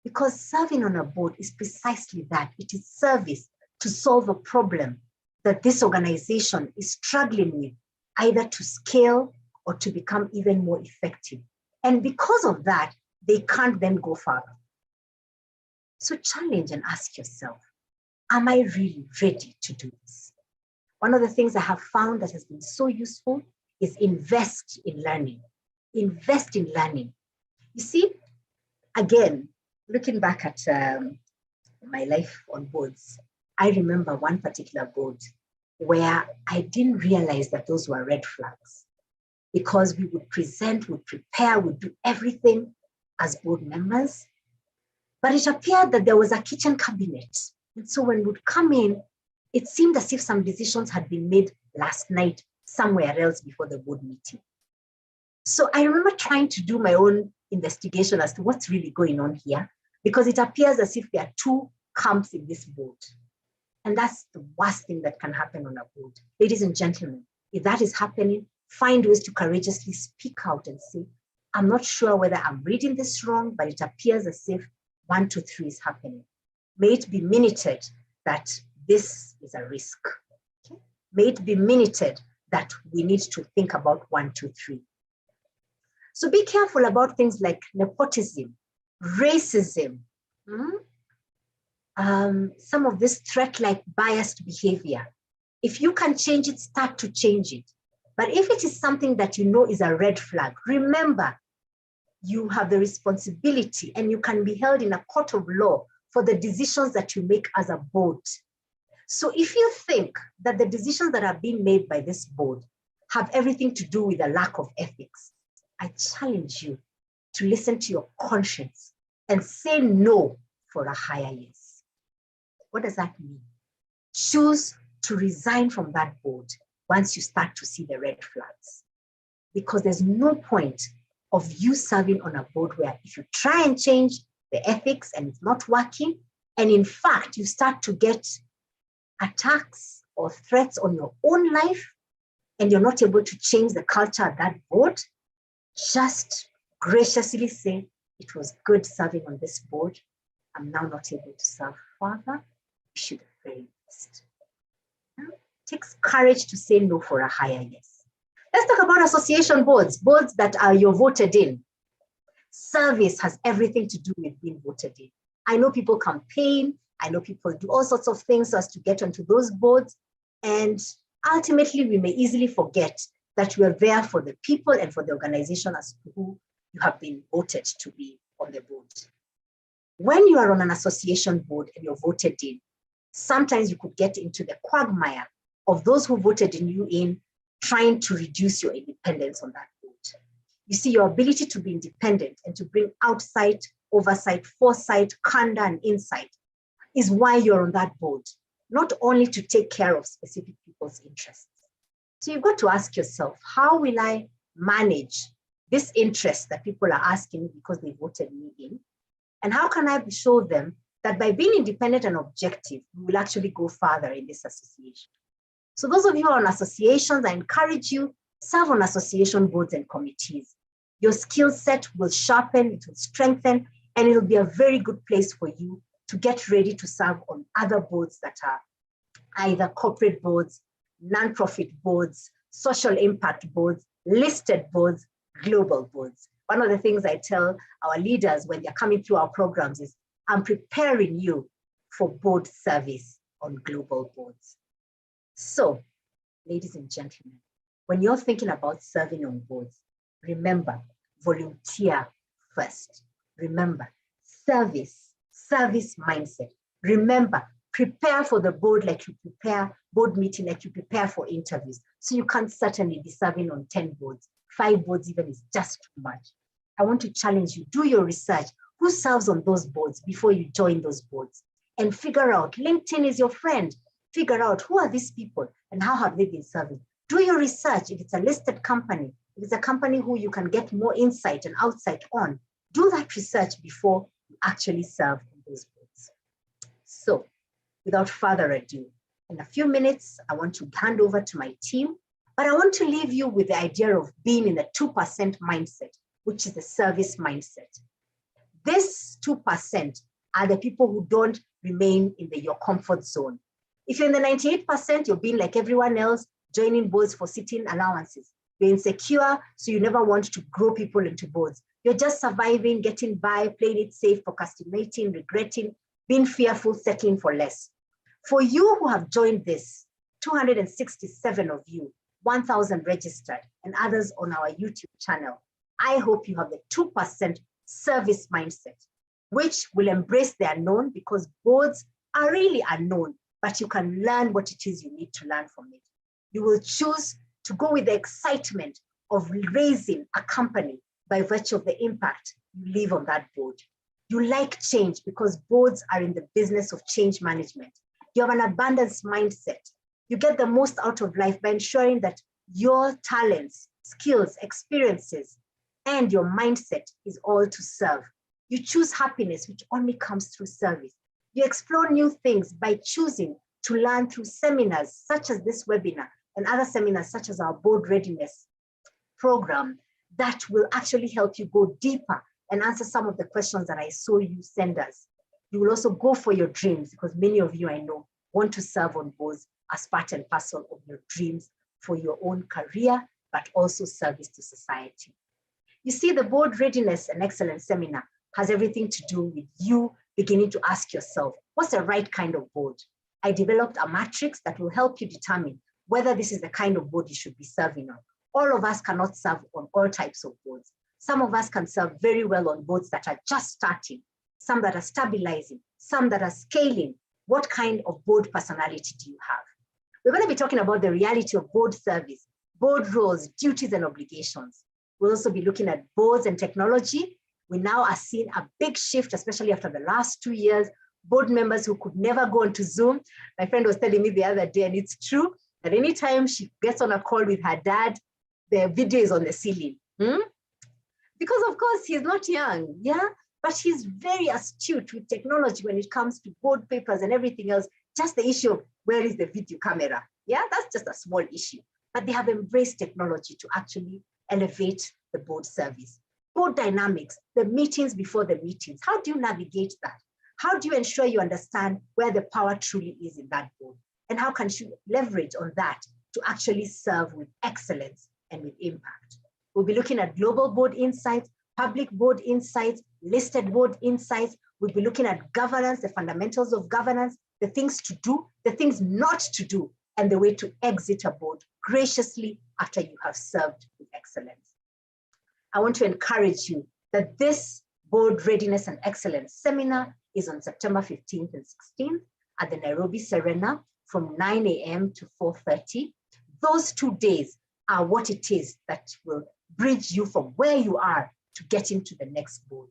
Because serving on a board is precisely that. It is service to solve a problem that this organization is struggling with, either to scale or to become even more effective. And because of that, they can't then go further. So challenge and ask yourself, am I really ready to do this? One of the things I have found that has been so useful is invest in learning. Invest in learning. You see, again, looking back at my life on boards, I remember one particular board where I didn't realize that those were red flags, because we would present, would prepare, would do everything as board members. But it appeared that there was a kitchen cabinet. And so when we'd come in, it seemed as if some decisions had been made last night somewhere else before the board meeting. So I remember trying to do my own investigation as to what's really going on here, because it appears as if there are two camps in this board. And that's the worst thing that can happen on a board. Ladies and gentlemen, if that is happening, find ways to courageously speak out and say, I'm not sure whether I'm reading this wrong, but it appears as if 1, 2, 3 is happening. May it be minuted that this is a risk. Okay? May it be minuted that we need to think about 1, 2, 3. So be careful about things like nepotism, racism, some of this threat-like biased behavior. If you can change it, start to change it. But if it is something that you know is a red flag, remember, you have the responsibility and you can be held in a court of law for the decisions that you make as a board. So if you think that the decisions that are being made by this board have everything to do with a lack of ethics, I challenge you to listen to your conscience and say no for a higher yes. What does that mean? Choose to resign from that board once you start to see the red flags. Because there's no point of you serving on a board where if you try and change the ethics and it's not working, and in fact, you start to get attacks or threats on your own life, and you're not able to change the culture at that board, just graciously say, it was good serving on this board. I'm now not able to serve further. You should have very best. It takes courage to say no for a higher yes. Let's talk about association boards, boards that are you're voted in. Service has everything to do with being voted in. I know people campaign. I know people do all sorts of things so as to get onto those boards. And ultimately, we may easily forget that you are there for the people and for the organization as to who you have been voted to be on the board. When you are on an association board and you're voted in, sometimes you could get into the quagmire of those who voted in you in trying to reduce your independence on that board. You see, your ability to be independent and to bring outside oversight, foresight, candor, and insight is why you're on that board, not only to take care of specific people's interests. So you've got to ask yourself, how will I manage this interest that people are asking because they voted me in? And how can I show them that by being independent and objective, we will actually go further in this association? So those of you who are on associations, I encourage you, serve on association boards and committees. Your skill set will sharpen, it will strengthen, and it'll be a very good place for you to get ready to serve on other boards that are either corporate boards, nonprofit boards, social impact boards, listed boards, global boards. One of the things I tell our leaders when they're coming through our programs is, I'm preparing you for board service on global boards. So, ladies and gentlemen, when you're thinking about serving on boards, remember, volunteer first. Remember, service mindset. Remember, prepare for the board like you prepare board meeting, like you prepare for interviews. So you can't certainly be serving on 10 boards. 5 boards even is just too much. I want to challenge you, do your research, who serves on those boards before you join those boards, and figure out, LinkedIn is your friend. Figure out who are these people and how have they been serving. Do your research. If it's a listed company, if it's a company who you can get more insight and outside on, do that research before you actually serve on those boards. So without further ado, in a few minutes, I want to hand over to my team, but I want to leave you with the idea of being in the 2% mindset, which is the service mindset. This 2% are the people who don't remain in your comfort zone. If you're in the 98%, you're being like everyone else, joining boards for sitting allowances. You're insecure, so you never want to grow people into boards. You're just surviving, getting by, playing it safe, procrastinating, regretting, being fearful, settling for less. For you who have joined this, 267 of you, 1,000 registered, and others on our YouTube channel, I hope you have the 2% service mindset, which will embrace the unknown, because boards are really unknown, but you can learn what it is you need to learn from it. You will choose to go with the excitement of raising a company by virtue of the impact you leave on that board. You like change because boards are in the business of change management. You have an abundance mindset. You get the most out of life by ensuring that your talents, skills, experiences, and your mindset is all to serve. You choose happiness, which only comes through service. You explore new things by choosing to learn through seminars such as this webinar and other seminars such as our board readiness program that will actually help you go deeper and answer some of the questions that I saw you send us. You will also go for your dreams, because many of you I know want to serve on boards as part and parcel of your dreams for your own career, but also service to society. You see, the board readiness and excellence seminar has everything to do with you beginning to ask yourself, what's the right kind of board? I developed a matrix that will help you determine whether this is the kind of board you should be serving on. All of us cannot serve on all types of boards. Some of us can serve very well on boards that are just starting, some that are stabilizing, some that are scaling. What kind of board personality do you have? We're going to be talking about the reality of board service, board roles, duties, and obligations. We'll also be looking at boards and technology. We now are seeing a big shift, especially after the last 2 years. Board members who could never go onto Zoom. My friend was telling me the other day, and it's true, that anytime she gets on a call with her dad, the video is on the ceiling. Because of course he's not young, yeah? But he's very astute with technology when it comes to board papers and everything else. Just the issue of where is the video camera? Yeah, that's just a small issue. But they have embraced technology to actually elevate the board service. Board dynamics, the meetings before the meetings. How do you navigate that? How do you ensure you understand where the power truly is in that board? And how can you leverage on that to actually serve with excellence and with impact? We'll be looking at global board insights, public board insights, listed board insights. We'll be looking at governance, the fundamentals of governance, the things to do, the things not to do, and the way to exit a board graciously after you have served with excellence. I want to encourage you that this Board Readiness and Excellence seminar is on September 15th and 16th at the Nairobi Serena from 9 a.m. to 4:30. Those 2 days are what it is that will bridge you from where you are to get into the next board.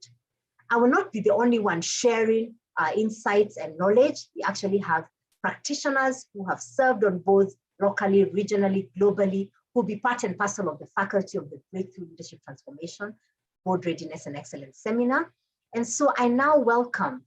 I will not be the only one sharing insights and knowledge. We actually have practitioners who have served on boards locally, regionally, globally, who will be part and parcel of the faculty of the Breakthrough Leadership Transformation Board Readiness and Excellence Seminar. And so I now welcome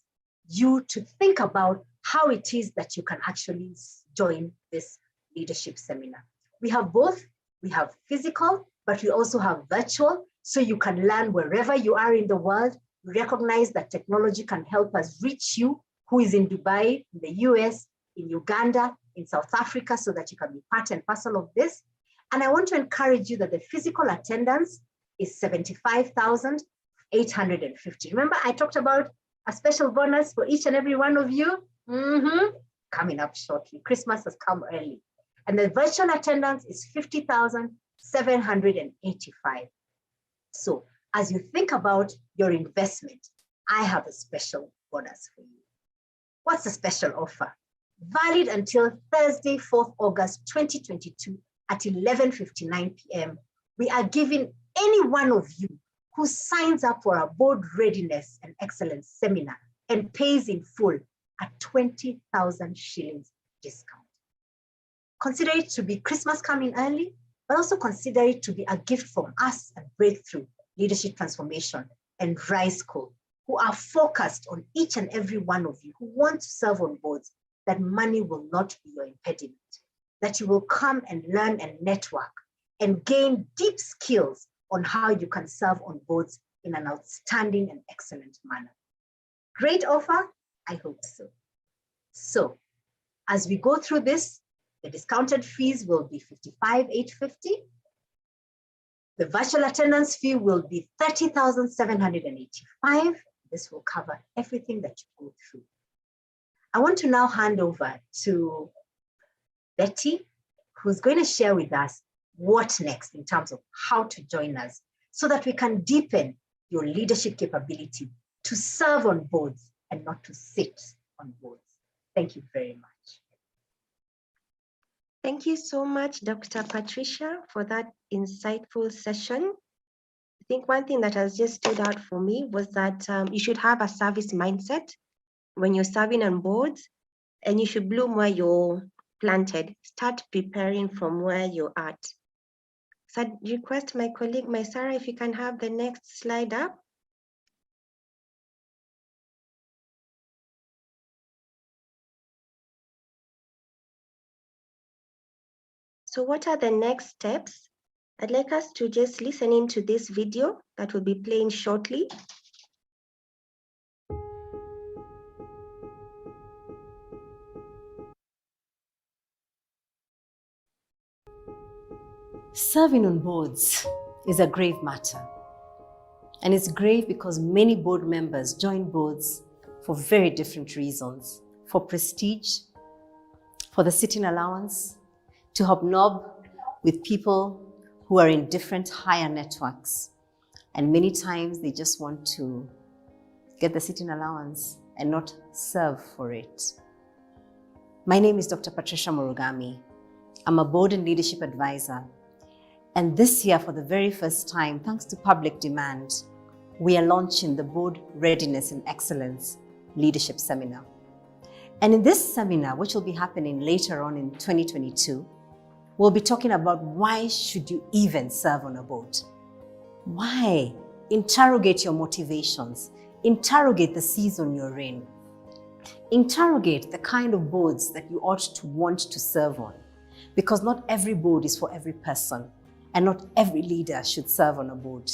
you to think about how it is that you can actually join this leadership seminar. We have both. We have physical, but we also have virtual, so you can learn wherever you are in the world. We recognize that technology can help us reach you, who is in Dubai, in the US, in Uganda, in South Africa, so that you can be part and parcel of this. And I want to encourage you that the physical attendance is 75,850. Remember, I talked about a special bonus for each and every one of you? Coming up shortly. Christmas has come early. And the virtual attendance is 50,785. So as you think about your investment, I have a special bonus for you. What's the special offer? Valid until Thursday, 4th August, 2022 at 11:59 p.m. We are giving any one of you who signs up for our board readiness and excellence seminar and pays in full a 20,000 shillings discount. Consider it to be Christmas coming early, but also consider it to be a gift from us at Breakthrough Leadership Transformation and Rise School, who are focused on each and every one of you who want to serve on boards, that money will not be your impediment, that you will come and learn and network and gain deep skills on how you can serve on boards in an outstanding and excellent manner. Great offer? I hope so. So as we go through this, the discounted fees will be 55,850. The virtual attendance fee will be 30,785. This will cover everything that you go through. I want to now hand over to Betty, who's going to share with us what next in terms of how to join us so that we can deepen your leadership capability to serve on boards and not to sit on boards. Thank you very much. Thank you so much, Dr. Patricia, for that insightful session. I think one thing that has just stood out for me was that you should have a service mindset when you're serving on boards, and you should bloom where you're planted. Start preparing from where you're at. So I'd request my colleague, Sarah, if you can have the next slide up. So what are the next steps? I'd like us to just listen into this video that will be playing shortly. Serving on boards is a grave matter. And it's grave because many board members join boards for very different reasons. For prestige, for the sitting allowance, to hobnob with people who are in different higher networks. And many times they just want to get the sitting allowance and not serve for it. My name is Dr. Patricia Murugami. I'm a board and leadership advisor. And this year, for the very first time, thanks to public demand, we are launching the Board Readiness and Excellence Leadership Seminar. And in this seminar, which will be happening later on in 2022, we'll be talking about why should you even serve on a board? Why? Interrogate your motivations. Interrogate the season you're in. Interrogate the kind of boards that you ought to want to serve on. Because not every board is for every person, and not every leader should serve on a board.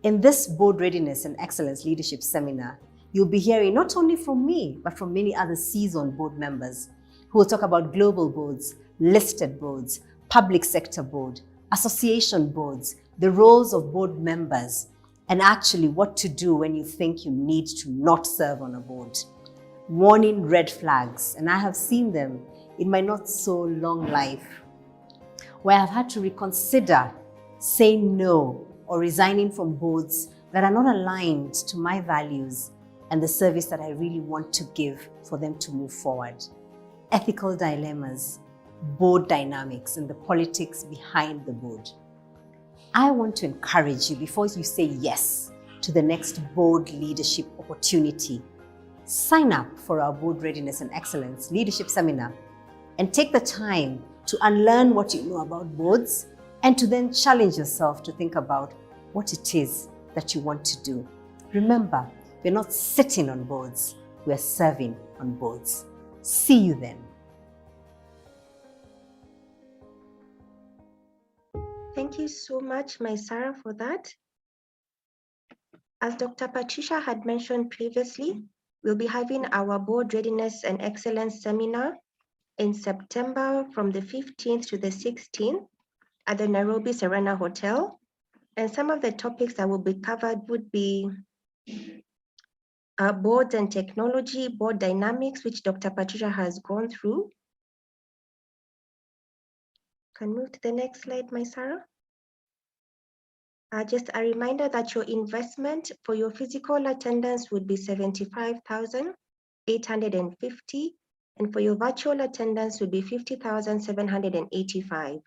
In this Board Readiness and Excellence Leadership Seminar, you'll be hearing not only from me, but from many other seasoned board members who will talk about global boards, listed boards, public sector board, association boards, the roles of board members, and actually what to do when you think you need to not serve on a board. Warning red flags, and I have seen them in my not so long life, where I've had to reconsider saying no or resigning from boards that are not aligned to my values and the service that I really want to give for them to move forward. Ethical dilemmas, board dynamics, and the politics behind the board. I want to encourage you before you say yes to the next board leadership opportunity. Sign up for our Board Readiness and Excellence Leadership Seminar and take the time to unlearn what you know about boards and to then challenge yourself to think about what it is that you want to do. Remember, we're not sitting on boards, we're serving on boards. See you then. Thank you so much, Sarah, for that. As Dr. Patricia had mentioned previously, we'll be having our Board Readiness and Excellence Seminar in September from the 15th to the 16th at the Nairobi Serena Hotel. And some of the topics that will be covered would be boards and technology, board dynamics, which Dr. Patricia has gone through. Can move to the next slide, Sarah. Just a reminder that your investment for your physical attendance would be 75,850, and for your virtual attendance would be 50,785.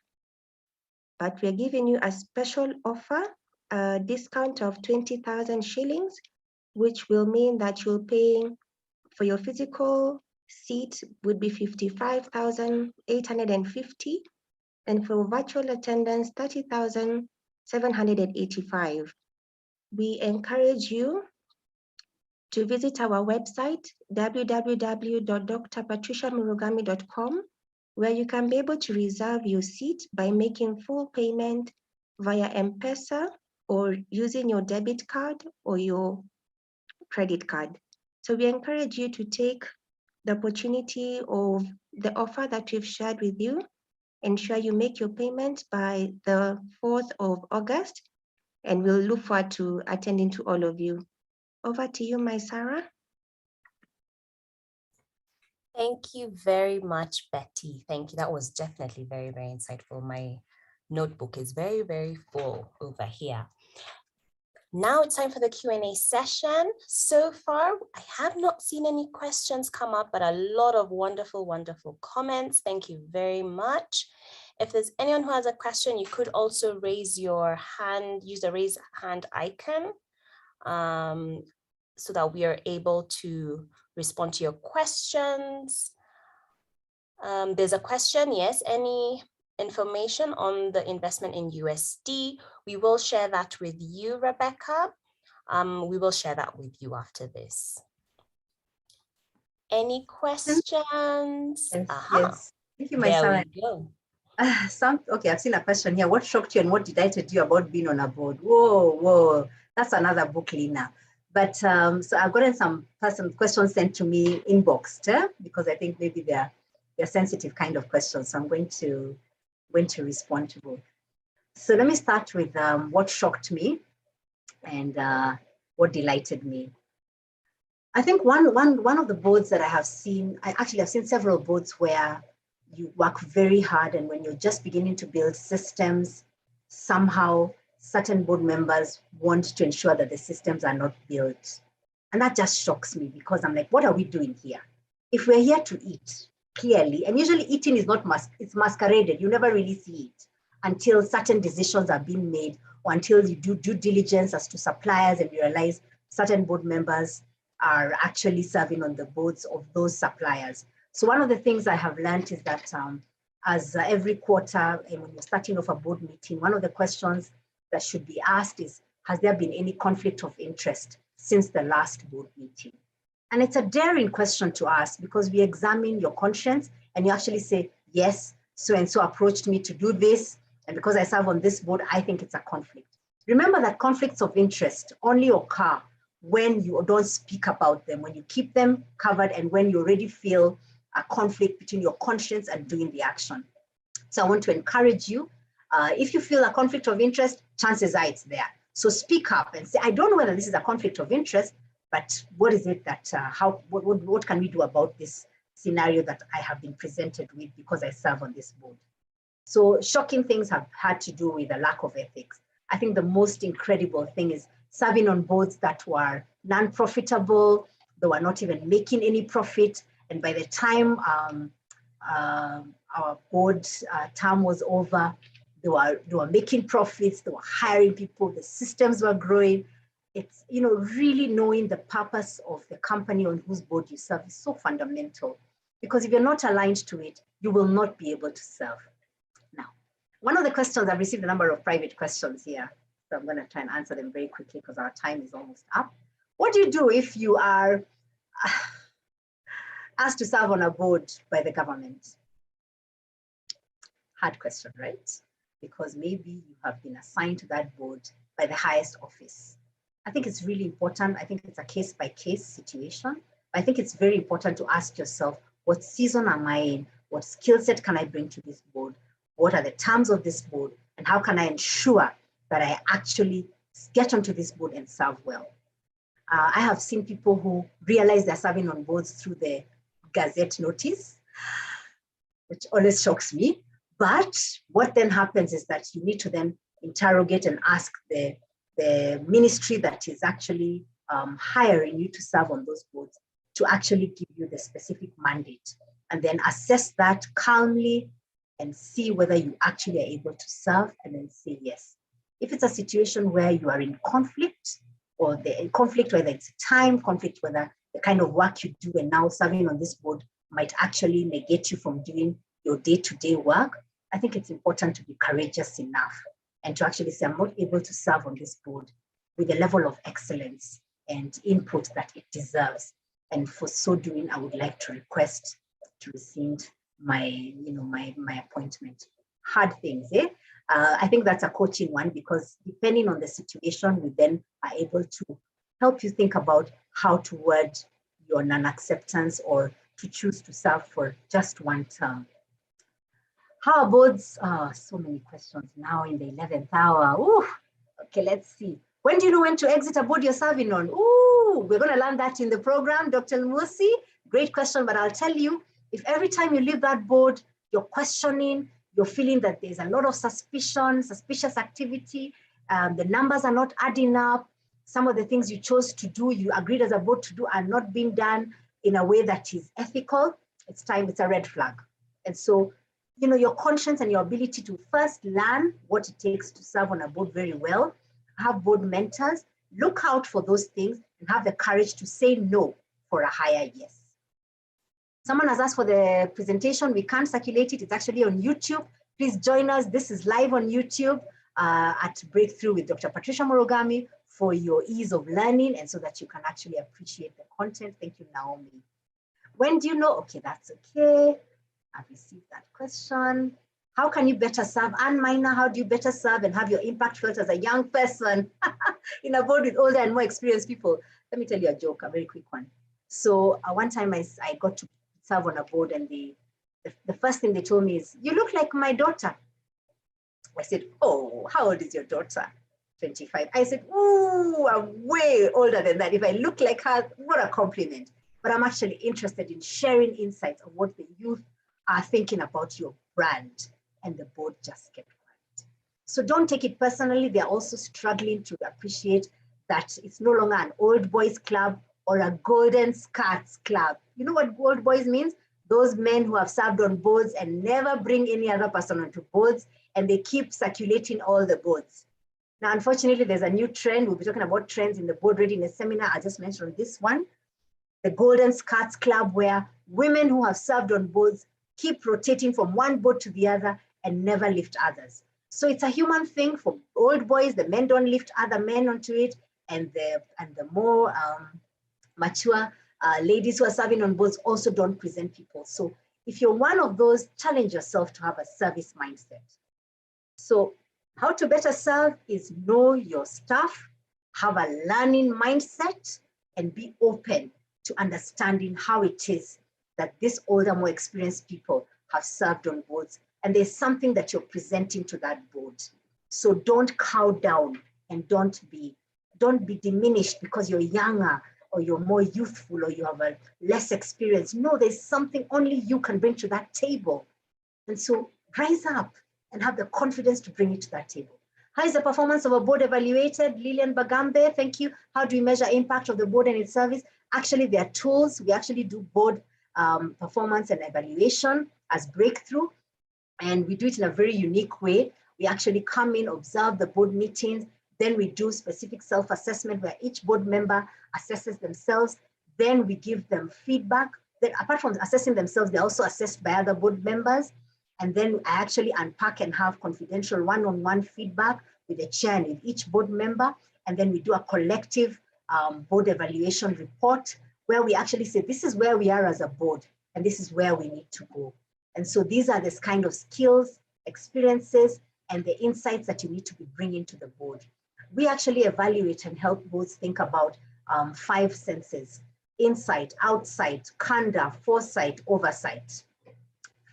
But we're giving you a special offer a discount of 20,000 shillings, which will mean that you'll pay for your physical seat would be 55,850, and for virtual attendance, 30,785. We encourage you to visit our website, www.drpatriciamurugami.com, where you can be able to reserve your seat by making full payment via M-Pesa or using your debit card or your credit card. So we encourage you to take the opportunity of the offer that we've shared with you. Ensure you make your payment by the 4th of August, and we'll look forward to attending to all of you. Over to you, my Sarah. Thank you very much, Betty. Thank you. That was definitely very, very insightful. My notebook is very, very full over here. Now it's time for the Q&A session. So far, I have not seen any questions come up, but a lot of wonderful, wonderful comments. Thank you very much. If there's anyone who has a question, you could also raise your hand, use the raise hand icon so that we are able to respond to your questions. There's a question, yes, any information on the investment in USD? We will share that with you, Rebecca. We will share that with you after this. Any questions? Yes, Aha. yes. Thank you, my There Sarah. we go. Okay, I've seen a question here. What shocked you and what delighted you about being on a board? Whoa, that's another book, Lina. But so I've gotten some questions sent to me inboxed because I think maybe they're sensitive kind of questions. So I'm going to respond to both. So let me start with what shocked me and what delighted me. I think one of the boards that I have seen, I've seen several boards where you work very hard, and when you're just beginning to build systems, somehow certain board members want to ensure that the systems are not built. And that just shocks me because I'm like, what are we doing here? If we're here to eat, clearly, and usually eating is not it's masqueraded. You never really see it until certain decisions are being made or until you do due diligence as to suppliers and you realize certain board members are actually serving on the boards of those suppliers. So one of the things I have learned is that as every quarter, and when you're starting off a board meeting, one of the questions that should be asked is, has there been any conflict of interest since the last board meeting? And it's a daring question to ask because we examine your conscience and you actually say, yes, so-and-so approached me to do this. And because I serve on this board, I think it's a conflict. Remember that conflicts of interest only occur when you don't speak about them, when you keep them covered and when you already feel a conflict between your conscience and doing the action. So I want to encourage you, if you feel a conflict of interest, chances are it's there. So speak up and say, I don't know whether this is a conflict of interest, but what is it that, what can we do about this scenario that I have been presented with because I serve on this board? So shocking things have had to do with a lack of ethics. I think the most incredible thing is serving on boards that were non-profitable, they were not even making any profit. And by the time our board term was over, they were making profits, they were hiring people, the systems were growing. It's, really knowing the purpose of the company on whose board you serve is so fundamental, because if you're not aligned to it, you will not be able to serve. Now, one of the questions, I've received a number of private questions here, so I'm going to try and answer them very quickly because our time is almost up. What do you do if you are asked to serve on a board by the government? Hard question, right? Because maybe you have been assigned to that board by the highest office. I think it's really important. I think it's a case-by-case situation. I think it's very important to ask yourself, what season am I in? What skill set can I bring to this board? What are the terms of this board? And how can I ensure that I actually get onto this board and serve well? I have seen people who realize they're serving on boards through the Gazette notice, which always shocks me. But what then happens is that you need to then interrogate and ask the ministry that is actually hiring you to serve on those boards to actually give you the specific mandate, and then assess that calmly and see whether you actually are able to serve, and then say yes. If it's a situation where you are in conflict, or the conflict, whether it's time, conflict, whether the kind of work you do and now serving on this board might actually negate you from doing your day-to-day work, I think it's important to be courageous enough and to actually say, I'm not able to serve on this board with the level of excellence and input that it deserves. And for so doing, I would like to request to rescind my appointment. Hard things, eh? I think that's a coaching one, because depending on the situation, we then are able to help you think about how to word your non-acceptance or to choose to serve for just one term. How are boards? So many questions now in the 11th hour. Ooh, okay, let's see. When do you know when to exit a board you're serving on? Ooh, we're going to learn that in the program, Dr. Musi. Great question, but I'll tell you, if every time you leave that board, you're questioning, you're feeling that there's a lot of suspicion, suspicious activity, the numbers are not adding up, some of the things you chose to do, you agreed as a board to do, are not being done in a way that is ethical, it's time, it's a red flag. And so, you know, your conscience and your ability to first learn what it takes to serve on a board very well, have board mentors, look out for those things and have the courage to say no for a higher yes. Someone has asked for the presentation. We can't circulate it. It's actually on YouTube. Please join us. This is live on YouTube at Breakthrough with Dr. Patricia Murugami for your ease of learning and so that you can actually appreciate the content. Thank you, Naomi. When do you know? Okay, that's okay. I've received that question. How can you better serve? Anne Minor, how do you better serve and have your impact felt as a young person in a board with older and more experienced people? Let me tell you a joke, a very quick one. So one time I got to serve on a board, and the first thing they told me is, you look like my daughter. I said, oh, how old is your daughter? 25. I said, ooh, I'm way older than that. If I look like her, what a compliment. But I'm actually interested in sharing insights of what the youth are thinking about your brand, and the board just kept quiet. So don't take it personally. They're also struggling to appreciate that it's no longer an old boys club or a golden skirts club. You know what old boys means? Those men who have served on boards and never bring any other person onto boards, and they keep circulating all the boards. Now, unfortunately, there's a new trend. We'll be talking about trends in the board readiness seminar. I just mentioned this one, the Golden Skirts Club, where women who have served on boards keep rotating from one board to the other and never lift others. So it's a human thing for old boys. The men don't lift other men onto it, and the more mature ladies who are serving on boards also don't present people. So if you're one of those, challenge yourself to have a service mindset. So how to better serve is know your staff, have a learning mindset, and be open to understanding how it is that these older, more experienced people have served on boards, and there's something that you're presenting to that board. So don't cow down and don't be diminished because you're younger or you're more youthful or you have a less experience. No, there's something only you can bring to that table. And so rise up and have the confidence to bring it to that table. How is the performance of a board evaluated? Lillian Bagambe, thank you. How do we measure impact of the board and its service? Actually, there are tools. We actually do board performance and evaluation as Breakthrough, and we do it in a very unique way. We actually come in, observe the board meetings, then we do specific self-assessment where each board member assesses themselves, then we give them feedback. Then apart from assessing themselves, they're also assessed by other board members, and then I actually unpack and have confidential one-on-one feedback with the chair and with each board member, and then we do a collective board evaluation report where we actually say, this is where we are as a board, and this is where we need to go. And so these are this kind of skills, experiences, and the insights that you need to be bringing to the board. We actually evaluate and help boards think about 5 senses: insight, outsight, candor, foresight, oversight.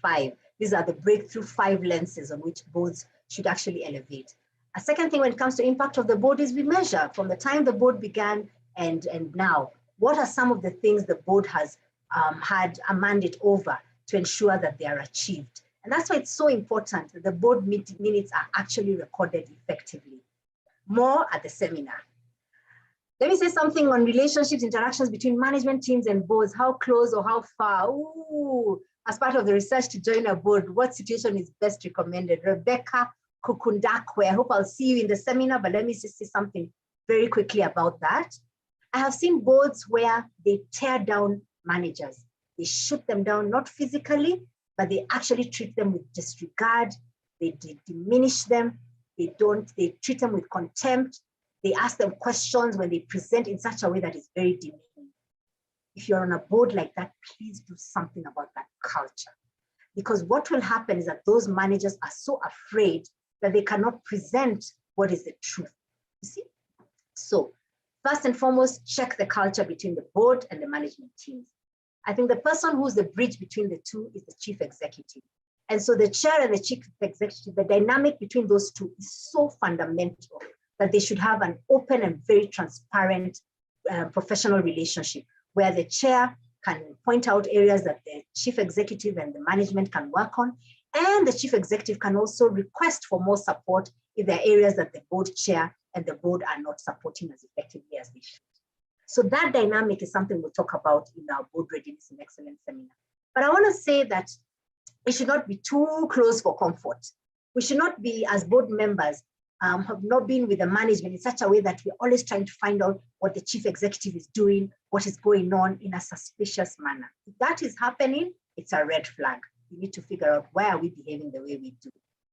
5. These are the Breakthrough 5 lenses on which boards should actually elevate. A second thing when it comes to impact of the board is we measure from the time the board began and now. What are some of the things the board has had a mandate over to ensure that they are achieved? And that's why it's so important that the board minutes are actually recorded effectively. More at the seminar. Let me say something on relationships, interactions between management teams and boards. How close or how far? Ooh, as part of the research to join a board, what situation is best recommended? Rebecca Kukundakwe. I hope I'll see you in the seminar, but let me just say something very quickly about that. I have seen boards where they tear down managers. They shoot them down, not physically, but they actually treat them with disregard. They diminish them. They treat them with contempt. They ask them questions when they present in such a way that is very demeaning. If you're on a board like that, please do something about that culture. Because what will happen is that those managers are so afraid that they cannot present what is the truth. You see? So first and foremost, check the culture between the board and the management teams. I think the person who's the bridge between the two is the chief executive. And so the chair and the chief executive, the dynamic between those two is so fundamental that they should have an open and very transparent professional relationship where the chair can point out areas that the chief executive and the management can work on. And the chief executive can also request for more support if there are areas that the board chair and the board are not supporting as effectively as they should. So that dynamic is something we'll talk about in our board readiness and excellence seminar. But I want to say that it should not be too close for comfort. We should not be, as board members, have not been with the management in such a way that we're always trying to find out what the chief executive is doing, what is going on in a suspicious manner. If that is happening, it's a red flag. We need to figure out why are we behaving the way we do.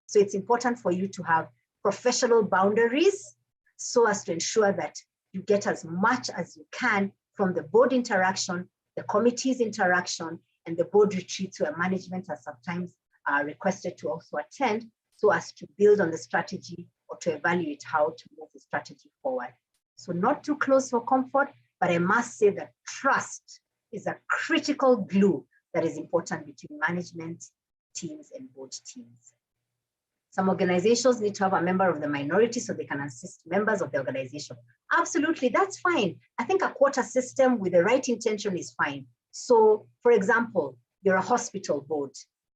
So it's important for you to have professional boundaries so as to ensure that you get as much as you can from the board interaction, the committee's interaction, and the board retreats where management are sometimes requested to also attend so as to build on the strategy or to evaluate how to move the strategy forward. So not too close for comfort, but I must say that trust is a critical glue that is important between management teams and board teams. Some organizations need to have a member of the minority so they can assist members of the organization. Absolutely, that's fine. I think a quota system with the right intention is fine. So, for example, you're a hospital board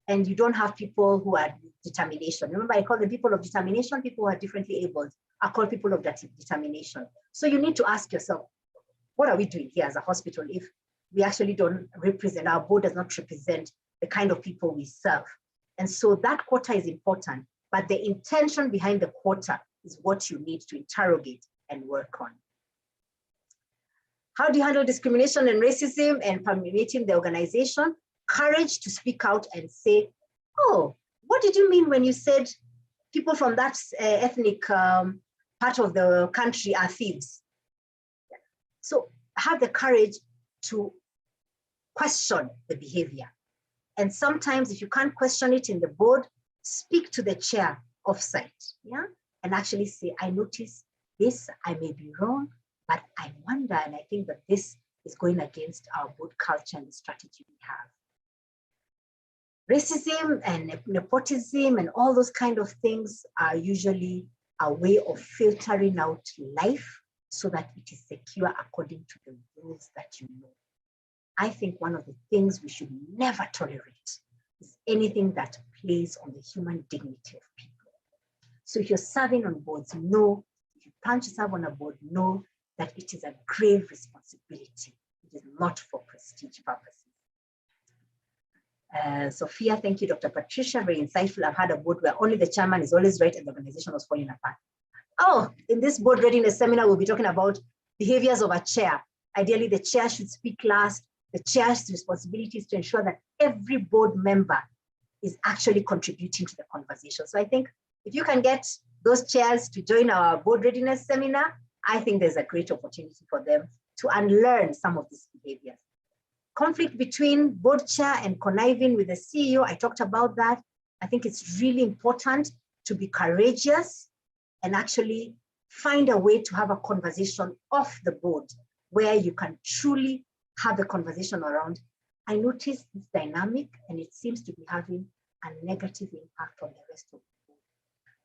and you don't have people who are determination. Remember, I call the people of determination, people who are differently abled. I call people of that determination. So you need to ask yourself, what are we doing here as a hospital if we actually don't represent, our board does not represent the kind of people we serve? And so that quota is important, but the intention behind the quota is what you need to interrogate and work on. How do you handle discrimination and racism and permeating the organization? Courage to speak out and say, oh, what did you mean when you said people from that ethnic part of the country are thieves? So have the courage to question the behavior. And sometimes if you can't question it in the board, speak to the chair offsite, yeah? And actually say, I noticed this, I may be wrong, but I wonder, and I think that this is going against our board culture and the strategy we have. Racism and nepotism and all those kind of things are usually a way of filtering out life so that it is secure according to the rules that you know. I think one of the things we should never tolerate is anything that plays on the human dignity of people. So if you're serving on boards, know, if you plan to serve on a board, know that it is a grave responsibility. It is not for prestige purposes. Sophia, thank you, Dr. Patricia, very insightful. I've had a board where only the chairman is always right and the organization was falling apart. Oh, in this board readiness seminar, we'll be talking about behaviors of a chair. Ideally, the chair should speak last. The chair's responsibility is to ensure that every board member is actually contributing to the conversation. So I think if you can get those chairs to join our board readiness seminar, I think there's a great opportunity for them to unlearn some of these behaviors. Conflict between board chair and conniving with the CEO, I talked about that. I think it's really important to be courageous and actually find a way to have a conversation off the board where you can truly have a conversation around, I noticed this dynamic and it seems to be having a negative impact on the rest of the board.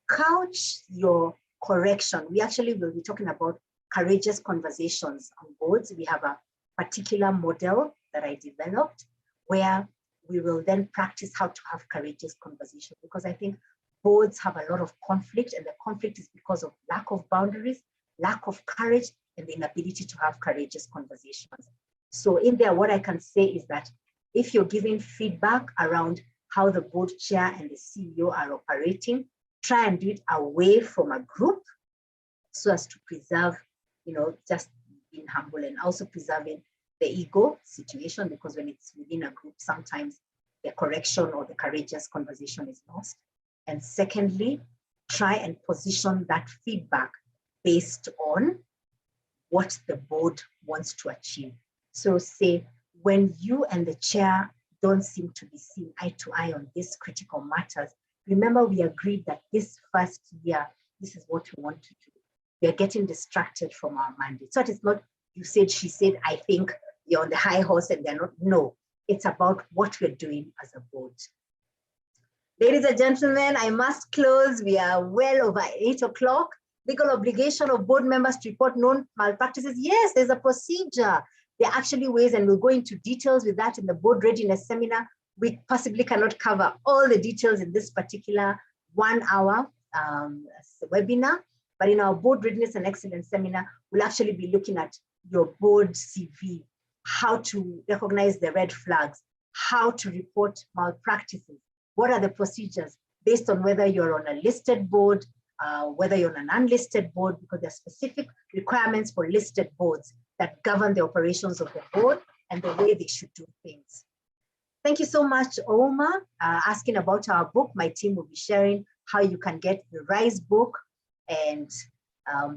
Couch your correction. We actually will be talking about courageous conversations on boards. We have a particular model that I developed where we will then practice how to have courageous conversations, because I think boards have a lot of conflict, and the conflict is because of lack of boundaries, lack of courage, and the inability to have courageous conversations. So in there, what I can say is that if you're giving feedback around how the board chair and the CEO are operating, try and do it away from a group so as to preserve, just being humble and also preserving the ego situation, because when it's within a group, sometimes the correction or the courageous conversation is lost. And secondly, try and position that feedback based on what the board wants to achieve. So say, when you and the chair don't seem to be seeing eye to eye on these critical matters, remember we agreed that this first year, this is what we want to do. We are getting distracted from our mandate. So it's not you said, she said, I think you're on the high horse and they're not. No, it's about what we're doing as a board. Ladies and gentlemen, I must close. We are well over 8 o'clock. Legal obligation of board members to report known malpractices. Yes, there's a procedure. There are actually ways, and we'll go into details with that in the board readiness seminar. We possibly cannot cover all the details in this particular 1 hour webinar, but in our board readiness and excellence seminar, we'll actually be looking at your board CV, how to recognize the red flags, how to report malpractices, what are the procedures based on whether you're on a listed board, whether you're on an unlisted board, because there are specific requirements for listed boards that govern the operations of the board and the way they should do things. Thank you so much, Oma, asking about our book. My team will be sharing how you can get the RISE book and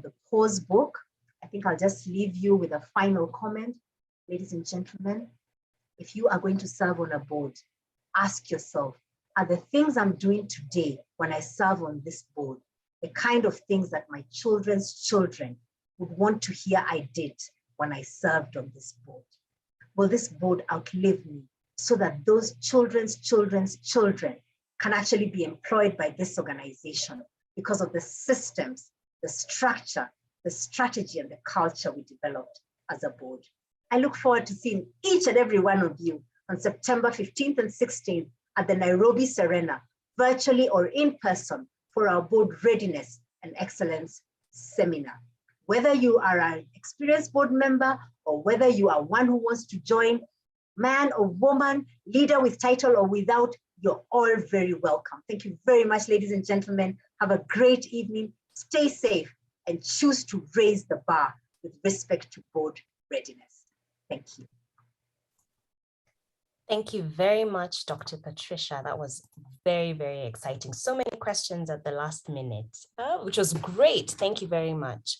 the PAUSE book. I think I'll just leave you with a final comment. Ladies and gentlemen, if you are going to serve on a board, ask yourself, are the things I'm doing today when I serve on this board the kind of things that my children's children would want to hear I did when I served on this board? Will this board outlive me so that those children's children can actually be employed by this organization because of the systems, the structure, the strategy, and the culture we developed as a board? I look forward to seeing each and every one of you on September 15th and 16th at the Nairobi Serena, virtually or in person, for our board readiness and excellence seminar. Whether you are an experienced board member or whether you are one who wants to join, man or woman, leader with title or without, you're all very welcome. Thank you very much, ladies and gentlemen. Have a great evening. Stay safe and choose to raise the bar with respect to board readiness. Thank you. Thank you very much, Dr. Patricia. That was very, very exciting. So many questions at the last minute, which was great. Thank you very much.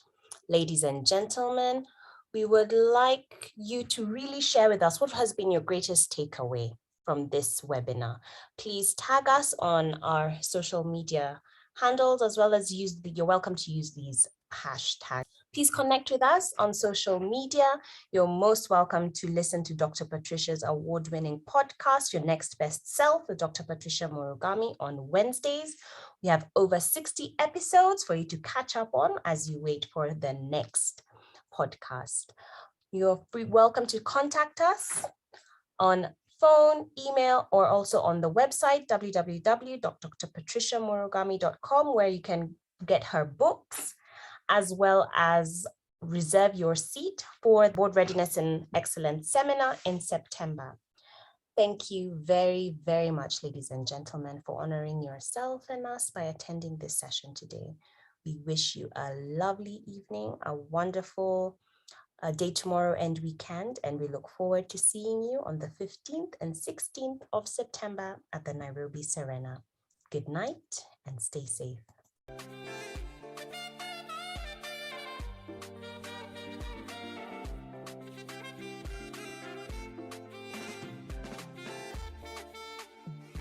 Ladies and gentlemen, we would like you to really share with us what has been your greatest takeaway from this webinar. Please tag us on our social media handles, as well as you're welcome to use these hashtags. Please connect with us on social media. You're most welcome to listen to Dr. Patricia's award-winning podcast, Your Next Best Self with Dr. Patricia Murugami, on Wednesdays. We have over 60 episodes for you to catch up on as you wait for the next podcast. You're welcome to contact us on phone, email, or also on the website, www.drpatriciamurugami.com, where you can get her books, as well as reserve your seat for the Board Readiness and Excellence Seminar in September. Thank you very, very much, ladies and gentlemen, for honoring yourself and us by attending this session today. We wish you a lovely evening, a wonderful day tomorrow and weekend, and we look forward to seeing you on the 15th and 16th of September at the Nairobi Serena. Good night and stay safe.